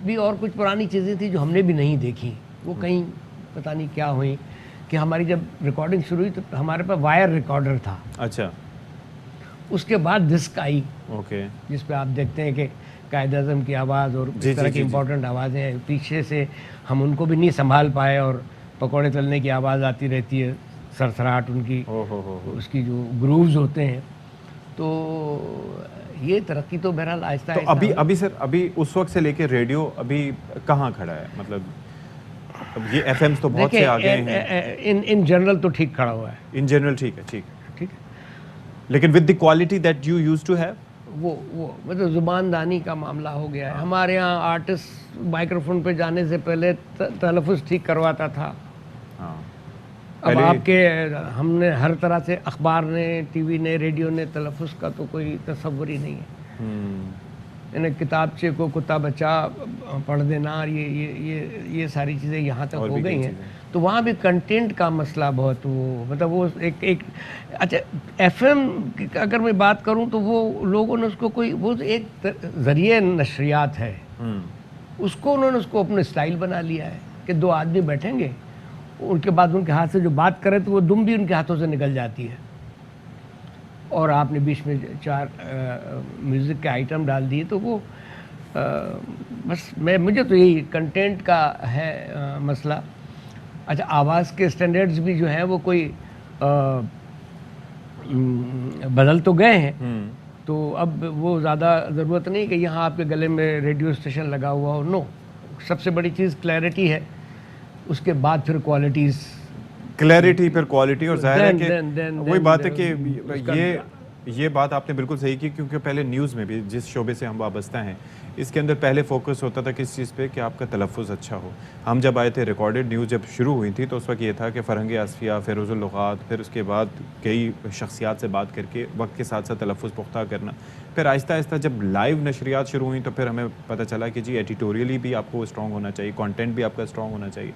بھی اور کچھ پرانی چیزیں تھیں جو ہم نے بھی نہیں دیکھی, وہ کہیں پتہ نہیں کیا ہوئی کہ ہماری جب ریکارڈنگ شروع ہوئی تو ہمارے پاس وائر ریکارڈر تھا. اچھا. اس کے بعد ڈسک آئی, جس پہ آپ دیکھتے ہیں کہ قائد اعظم کی آواز اور اس طرح کی امپورٹنٹ آوازیں ہیں, پیچھے سے ہم ان کو بھی نہیں سنبھال پائے, اور پکوڑے تلنے کی آواز آتی رہتی ہے, سرسراہٹ ان کی, اس کی جو گرووز ہوتے ہیں. تو یہ ترقی تو بہرحال آہستہ آہستہ. ابھی سر, ابھی اس وقت سے لے کے ریڈیو ابھی کہاں کھڑا ہے؟ مطلب اب یہ ایف ایمز تو بہت سے آگے ہیں. ان جنرل تو ٹھیک کھڑا ہوا ہے. ان جنرل ٹھیک ہے. لیکن with the quality that you use to have, وہ مطلب زبان دانی کا معاملہ ہو گیا ہے. ہمارے یہاں آرٹسٹ مائکرو فون پہ جانے سے پہلے تلفظ ٹھیک کرواتا تھا. اب آپ کے ہم نے ہر طرح سے, اخبار نے, ٹی وی نے, ریڈیو نے, تلفظ کا تو کوئی تصور ہی نہیں ہے. यानी किताबचे को कुत्ता बच्चा पढ़ देना और ये सारी चीज़ें यहाँ तक हो गई हैं, तो वहाँ भी कंटेंट का मसला बहुत वो मतलब वो एक अच्छा FM अगर मैं बात करूँ तो वो लोगों ने उसको कोई वो एक ज़रिए नशरियात है, उसको उन्होंने उसको अपने स्टाइल बना लिया है कि दो आदमी बैठेंगे, उनके बाद उनके हाथ से जो बात करें तो वो दुम भी उनके हाथों से निकल जाती है, और आपने बीच में 4 म्यूज़िक के आइटम डाल दिए, तो वो बस मुझे तो यही कंटेंट का है मसला। अच्छा, आवाज़ के स्टैंडर्ड्स भी जो हैं वो कोई बदल तो गए हैं, तो अब वो ज़्यादा ज़रूरत नहीं कि यहाँ आपके गले में रेडियो स्टेशन लगा हुआ हो, नो, सबसे बड़ी चीज़ क्लैरिटी है, उसके बाद फिर क्वालिटीज़, क्लैरिटी फिर क्वालिटी, और जाहिर है कि वही बात है कि ये बात आपने बिल्कुल सही की, क्योंकि पहले न्यूज़ में भी जिस शोबे से हम वाबस्ता हैं इसके अंदर पहले फोकस होता था किस चीज़ पे कि आपका तलफ़ुज़ अच्छा हो। हम जब आए थे रिकॉर्डेड न्यूज़ जब शुरू हुई थी तो उस वक्त ये था कि फ़रहंग आसफिया, फ़ैरोज़ुल लुग़ात, फिर उसके बाद कई शख्सियात से बात करके वक्त के साथ साथ तलफ़ुज़ पुख्ता करना, फिर आहिस्ता आहिस्ता जब लाइव नशरियात शुरू हुई तो फिर हमें पता चला कि जी एडिटोरियली भी आपको स्ट्रॉन्ग होना चाहिए, कंटेंट भी आपका स्ट्रॉन्ग होना चाहिए।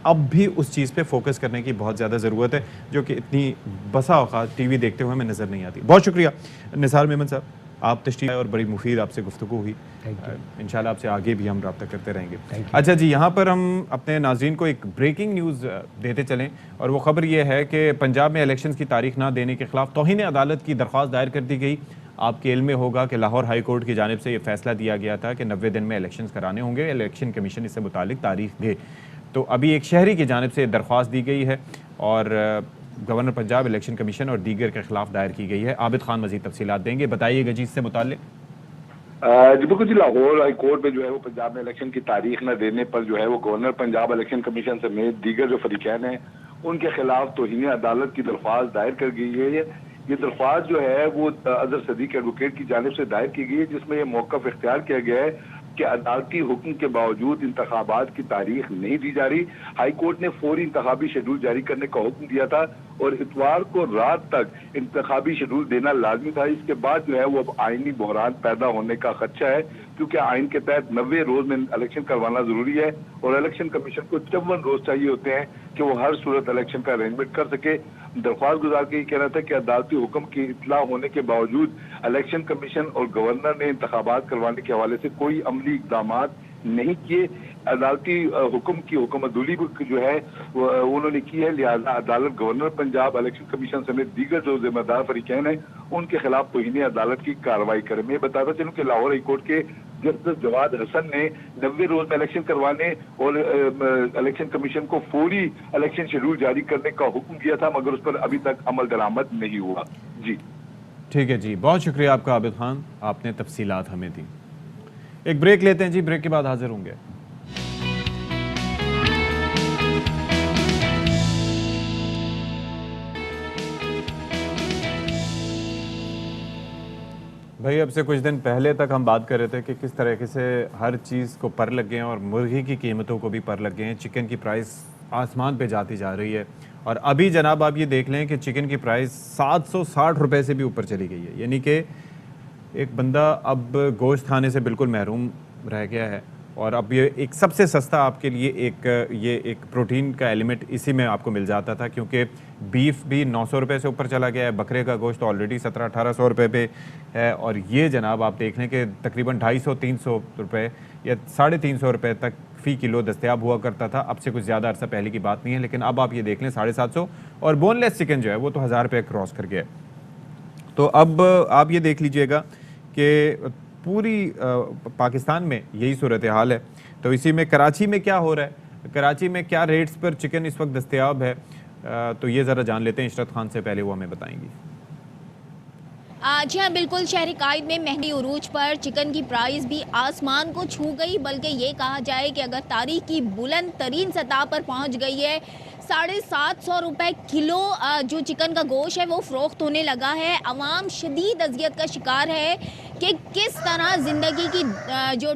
अब भी उस चीज़ पे फोकस करने की बहुत ज़्यादा ज़रूरत है, जो कि इतनी बसा औक़ात टीवी देखते हुए हमें नज़र नहीं आती। बहुत शुक्रिया निसार मेमन साहब, आप तशरीफ़ आए और बड़ी मुफीद आपसे गुफ्तगू हुई। इंशाल्लाह आपसे आगे भी हम रब्ता करते रहेंगे। अच्छा जी, यहाँ पर हम अपने नाज़रीन को एक ब्रेकिंग न्यूज़ देते चलें, और वो ख़बर ये है कि पंजाब में इलेक्शंस की तारीख ना देने के ख़िलाफ़ तौहीन अदालत की दरख्वास्त दायर कर दी गई। आपके इल्म में होगा कि लाहौर हाई कोर्ट की जानिब से ये फ़ैसला दिया गया था कि 90 दिन में इलेक्शंस कराने होंगे, इलेक्शन कमीशन इससे मुतालिक तारीख दे। तो अभी एक शहरी की जानिब से दरख्वास्त दी गई है और गवर्नर पंजाब, इलेक्शन कमीशन और दीगर के खिलाफ दायर की गई है। आबिद खान मजीद तफसीलात देंगे, बताइएगा जी इससे मुताल्लिक। जी बिल्कुल जी, लाहौर हाई कोर्ट में जो है वो पंजाब में इलेक्शन की तारीख न देने पर जो है वो गवर्नर पंजाब, इलेक्शन कमीशन समेत दीगर जो फरीकैन हैं उनके खिलाफ तौहीन अदालत की दरख्वास्त दायर कर गई है। ये दरख्वास्त जो है वो अजहर सदीक एडवोकेट की जानिब से दायर की गई है, जिसमें ये मौक़िफ़ इख्तियार किया गया है कि अदालती हुक्म के बावजूद इंतखाबात की तारीख नहीं दी जा रही। हाई कोर्ट ने फौरी इंतखाबी शेड्यूल जारी करने का हुक्म दिया था और इतवार को रात तक इंतखाबी शेड्यूल देना लाजमी था। इसके बाद जो है वो अब आइनी बहरान पैदा होने का खदशा है, क्योंकि आइन के तहत 90 रोज में इलेक्शन करवाना जरूरी है और इलेक्शन कमीशन को 54 रोज चाहिए होते हैं कि वो हर सूरत इलेक्शन का अरेंजमेंट कर सके। दरख्वास्त गुजार के ये कहना था कि अदालती हुक्म की इतला होने के बावजूद इलेक्शन कमीशन और गवर्नर ने इंतखाबात करवाने के हवाले से कोई अमली इक़दाम नहीं किए। अदालती हुक्म की हुक्मदुली जो है उन्होंने की है, लिहाजा अदालत गवर्नर पंजाब, इलेक्शन कमीशन समेत दीगर जो जिम्मेदार फरीकैन हैं उनके खिलाफ तौहीन अदालत की कार्रवाई करें। मैं बताता चलूँ कि लाहौर हाई कोर्ट के जस्टिस जवाद हसन ने 90 रोज में इलेक्शन करवाने और इलेक्शन कमीशन को फौरी इलेक्शन शेड्यूल जारी करने का हुक्म दिया था, मगर उस पर अभी तक अमल दरामद नहीं हुआ। जी ठीक है जी, बहुत शुक्रिया आपका आबिद खान, आपने तफसीलात हमें दी। एक ब्रेक लेते हैं जी, ब्रेक के बाद हाजिर होंगे। भाई अब से कुछ दिन पहले तक हम बात कर रहे थे कि किस तरीके से हर चीज़ को पर लग गए हैं और मुर्गी की कीमतों को भी पर लग गए हैं, चिकन की प्राइस आसमान पे जाती जा रही है। और अभी जनाब आप ये देख लें कि चिकन की प्राइस 760 रुपये से भी ऊपर चली गई है, यानी कि एक बंदा अब गोश्त खाने से बिल्कुल महरूम रह गया है। और अब ये एक सबसे सस्ता आपके लिए एक प्रोटीन का एलिमेंट इसी में आपको मिल जाता था, क्योंकि बीफ भी 900 रुपये से ऊपर चला गया है, बकरे का गोश्त ऑलरेडी 1700-1800 रुपये पे है, और ये जनाब आप देख लें कि तकरीबन 250-300 रुपये या 350 रुपये तक फ़ी किलो दस्तयाब हुआ करता था। अब से कुछ ज़्यादा अरसा पहले की बात नहीं है, लेकिन अब आप ये देख लें 750, और बोनलेस चिकन जो है वो तो 1000 रुपये क्रॉस कर गया है। तो अब आप ये देख लीजिएगा कि पूरी पाकिस्तान में यही सूरत हाल है। तो इसी में कराची में क्या हो रहा है, कराची में क्या रेट्स पर चिकन इस वक्त दस्तयाब है, तो ये ज़रा जान लेते हैं इशरत खान से, पहले वो हमें बताएंगी। जी हाँ बिल्कुल, शहर कायद में महंगी उरूज पर चिकन की प्राइस भी आसमान को छू गई, बल्कि ये कहा जाए कि अगर तारीख की बुलंद तरीन सतह पर पहुँच गई है। 750 रुपये किलो जो चिकन का गोश्त है वो फ़रोख्त होने लगा है। अवाम शदीद अजियत का शिकार है कि किस तरह ज़िंदगी की जो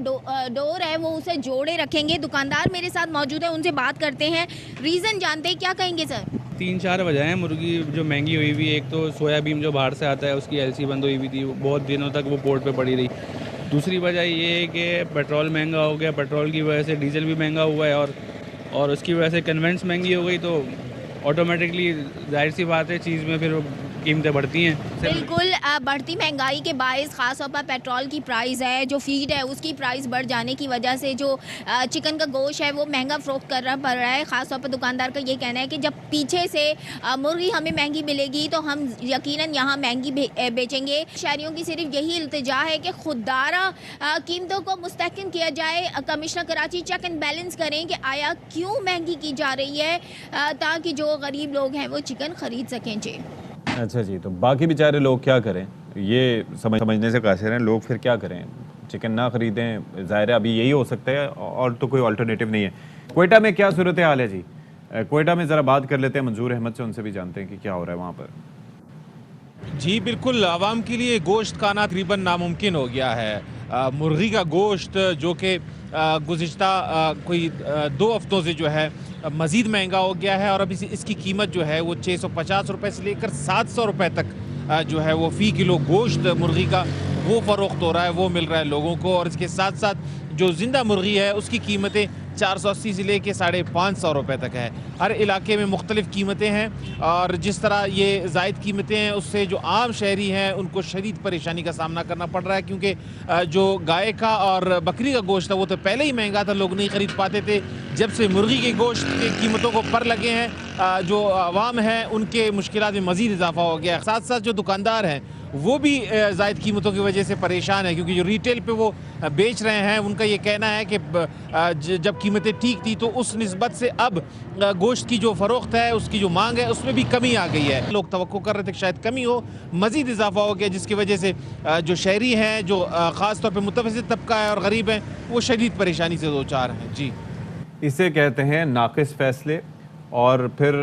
डोर है वो उसे जोड़े रखेंगे। दुकानदार मेरे साथ मौजूद है, उनसे बात करते हैं, रीज़न जानते हैं। क्या कहेंगे सर? 3-4 वजह हैं मुर्गी जो महंगी हुई हुई। एक तो सोयाबीन जो बाहर से आता है उसकी एलसी बंद हुई हुई थी, बहुत दिनों तक वो पोर्ट पे पड़ी रही। दूसरी वजह ये है कि पेट्रोल महंगा हो गया, पेट्रोल की वजह से डीजल भी महंगा हुआ है और उसकी वजह से कन्वेंस महंगी हो गई, तो ऑटोमेटिकली जाहिर सी बात है चीज़ में फिर कीमतें बढ़ती हैं। बिल्कुल, बढ़ती महंगाई के बायस ख़ास तौर पर पेट्रोल की प्राइस है, जो फीड है उसकी प्राइस बढ़ जाने की वजह से जो चिकन का गोश्त है वो महंगा फ़रोख्त करना पड़ रहा है। ख़ास तौर पर दुकानदार का ये कहना है कि जब पीछे से मुर्गी हमें महंगी मिलेगी तो हम यकीनन यहाँ महंगी बेचेंगे। शहरियों की सिर्फ यही इल्तिजा है कि खुददारा कीमतों को मुस्तहकम किया जाए। Commissioner Karachi check and balance करें कि आया क्यों महंगी की जा रही है, ताकि जो गरीब लोग हैं वो चिकन ख़रीद सकें। जी अच्छा जी, तो बाकी बेचारे लोग क्या करें, ये समझने से कासिर हैं। लोग फिर क्या करें, चिकन ना खरीदें, ज़ाहिर है अभी यही हो सकता है और तो कोई अल्टरनेटिव नहीं है। क्वेटा में क्या सूरत हाल है जी? क्वेटा में ज़रा बात कर लेते हैं मंजूर अहमद से, उनसे भी जानते हैं कि क्या हो रहा है वहाँ पर। जी बिल्कुल, आवाम के लिए गोश्त खाना तकरीबन नामुमकिन हो गया है। मुर्गी का गोश्त जो कि गुज़िश्ता कोई 2 हफ्तों से जो है मज़ीद महंगा हो गया है और अब इसकी कीमत जो है वो 650 रुपये से लेकर 700 रुपये तक जो है वो फ़ी किलो गोश्त मुर्गी का वो फ़रोख्त हो रहा है, वो मिल रहा है लोगों को। और इसके साथ साथ जो ज़िंदा मुर्गी है उसकी कीमतें 480 से लेकर 550 रुपये तक है। हर इलाके में मुख्तलिफ़ कीमतें हैं और जिस तरह ये ज़ायद कीमतें हैं उससे जो आम शहरी हैं उनको शदीद परेशानी का सामना करना पड़ रहा है, क्योंकि जो गाय का और बकरी का गोश्त है वो तो पहले ही महंगा था, लोग नहीं ख़रीद पाते थे। जब से मुर्गी के गोश्त की कीमतों को पर लगे हैं, जो आवाम है उनके मुश्किलात में मज़ीद इजाफा हो गया है। साथ साथ जो दुकानदार हैं वो भी ज़ायद कीमतों की वजह से परेशान है, क्योंकि जो रिटेल पे वो बेच रहे हैं उनका ये कहना है कि जब कीमतें ठीक थी तो उस निस्बत से अब गोश्त की जो फ़रोख्त है, उसकी जो मांग है उसमें भी कमी आ गई है। लोग तवक्को कर रहे थे कि शायद कमी हो, मज़ीद इजाफा हो गया, जिसकी वजह से जो शहरी हैं, जो ख़ास तौर पर मुतवस्सित तबका है और गरीब हैं, वो शदीद परेशानी से दो चार हैं। जी, इसे कहते हैं नाक़िस फ़ैसले, और फिर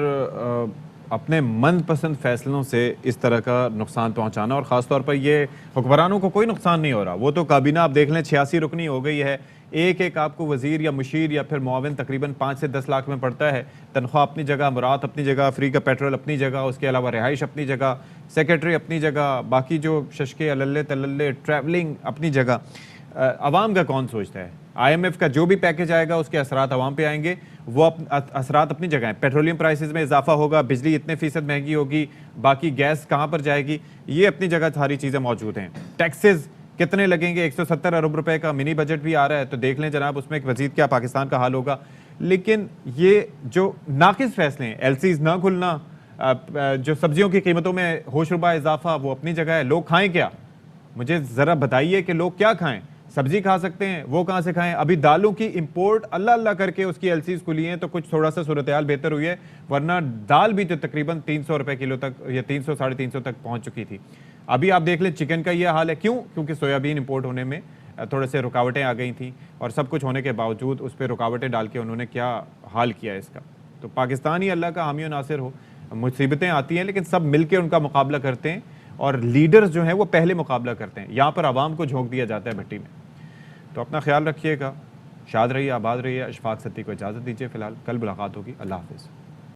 अपने मनपसंद फ़ैसलों से इस तरह का नुकसान पहुंचाना। और ख़ास तौर पर ये हुक्मरानों को कोई नुकसान नहीं हो रहा, वो तो काबीना आप देख लें 86 रुकनी हो गई है। एक आपको वज़ीर या मुशीर या फिर मुआविन तकरीबन 5 से 10 लाख में पड़ता है। तनख्वाह अपनी जगह, मुराद अपनी जगह, फ्री का पेट्रोल अपनी जगह, उसके अलावा रिहाइश अपनी जगह, सेक्रेटरी अपनी जगह, बाकी जो शशके अल्ले तल्ले ट्रैवलिंग अपनी जगह। आवाम का कौन सोचता है? IMF का जो भी पैकेज आएगा उसके असरात आवाम पे आएंगे, वो असरात अपनी जगह हैं। पेट्रोलियम प्राइसेस में इजाफा होगा, बिजली इतने फ़ीसद महंगी होगी, बाकी गैस कहाँ पर जाएगी, ये अपनी जगह सारी चीज़ें मौजूद हैं। टैक्सेस कितने लगेंगे, 170 अरब रुपए का मिनी बजट भी आ रहा है, तो देख लें जनाब उसमें एक मज़ीद क्या पाकिस्तान का हाल होगा। लेकिन ये जो नाक़िस फ़ैसले हैं, LCs ना खुलना, जो सब्जियों की कीमतों में होशरुबा इजाफा, वो अपनी जगह है। लोग खाएँ क्या? मुझे ज़रा बताइए कि लोग क्या खाएँ? सब्जी खा सकते हैं, वो कहाँ से खाएं? अभी दालों की इंपोर्ट अल्लाह अल्लाह करके उसकी LCs खुली हैं तो कुछ थोड़ा सा सूरत हाल बेहतर हुई है, वरना दाल भी तो तकरीबन 300 रुपये किलो तक या 300 साढ़े 300 तक पहुंच चुकी थी। अभी आप देख लें चिकन का ये हाल है। क्यों? क्योंकि सोयाबीन इंपोर्ट होने में थोड़े से रुकावटें आ गई थी, और सब कुछ होने के बावजूद उस पर रुकावटें डाल के उन्होंने क्या हाल किया इसका। तो पाकिस्तान ही अल्लाह का हामी नासिर हो, मुसीबतें आती हैं लेकिन सब मिल के उनका मुकाबला करते हैं, और लीडर्स जो हैं वो पहले मुकाबला करते हैं। यहाँ पर आवाम को झोंक दिया जाता है भट्टी में। तो अपना ख्याल रखिएगा, शाद रहिए, आबाद रहिए। अशफाक सत्ती को इजाज़त दीजिए फ़िलहाल, कल मुलाकात होगी। अल्लाह हाफ़िज़।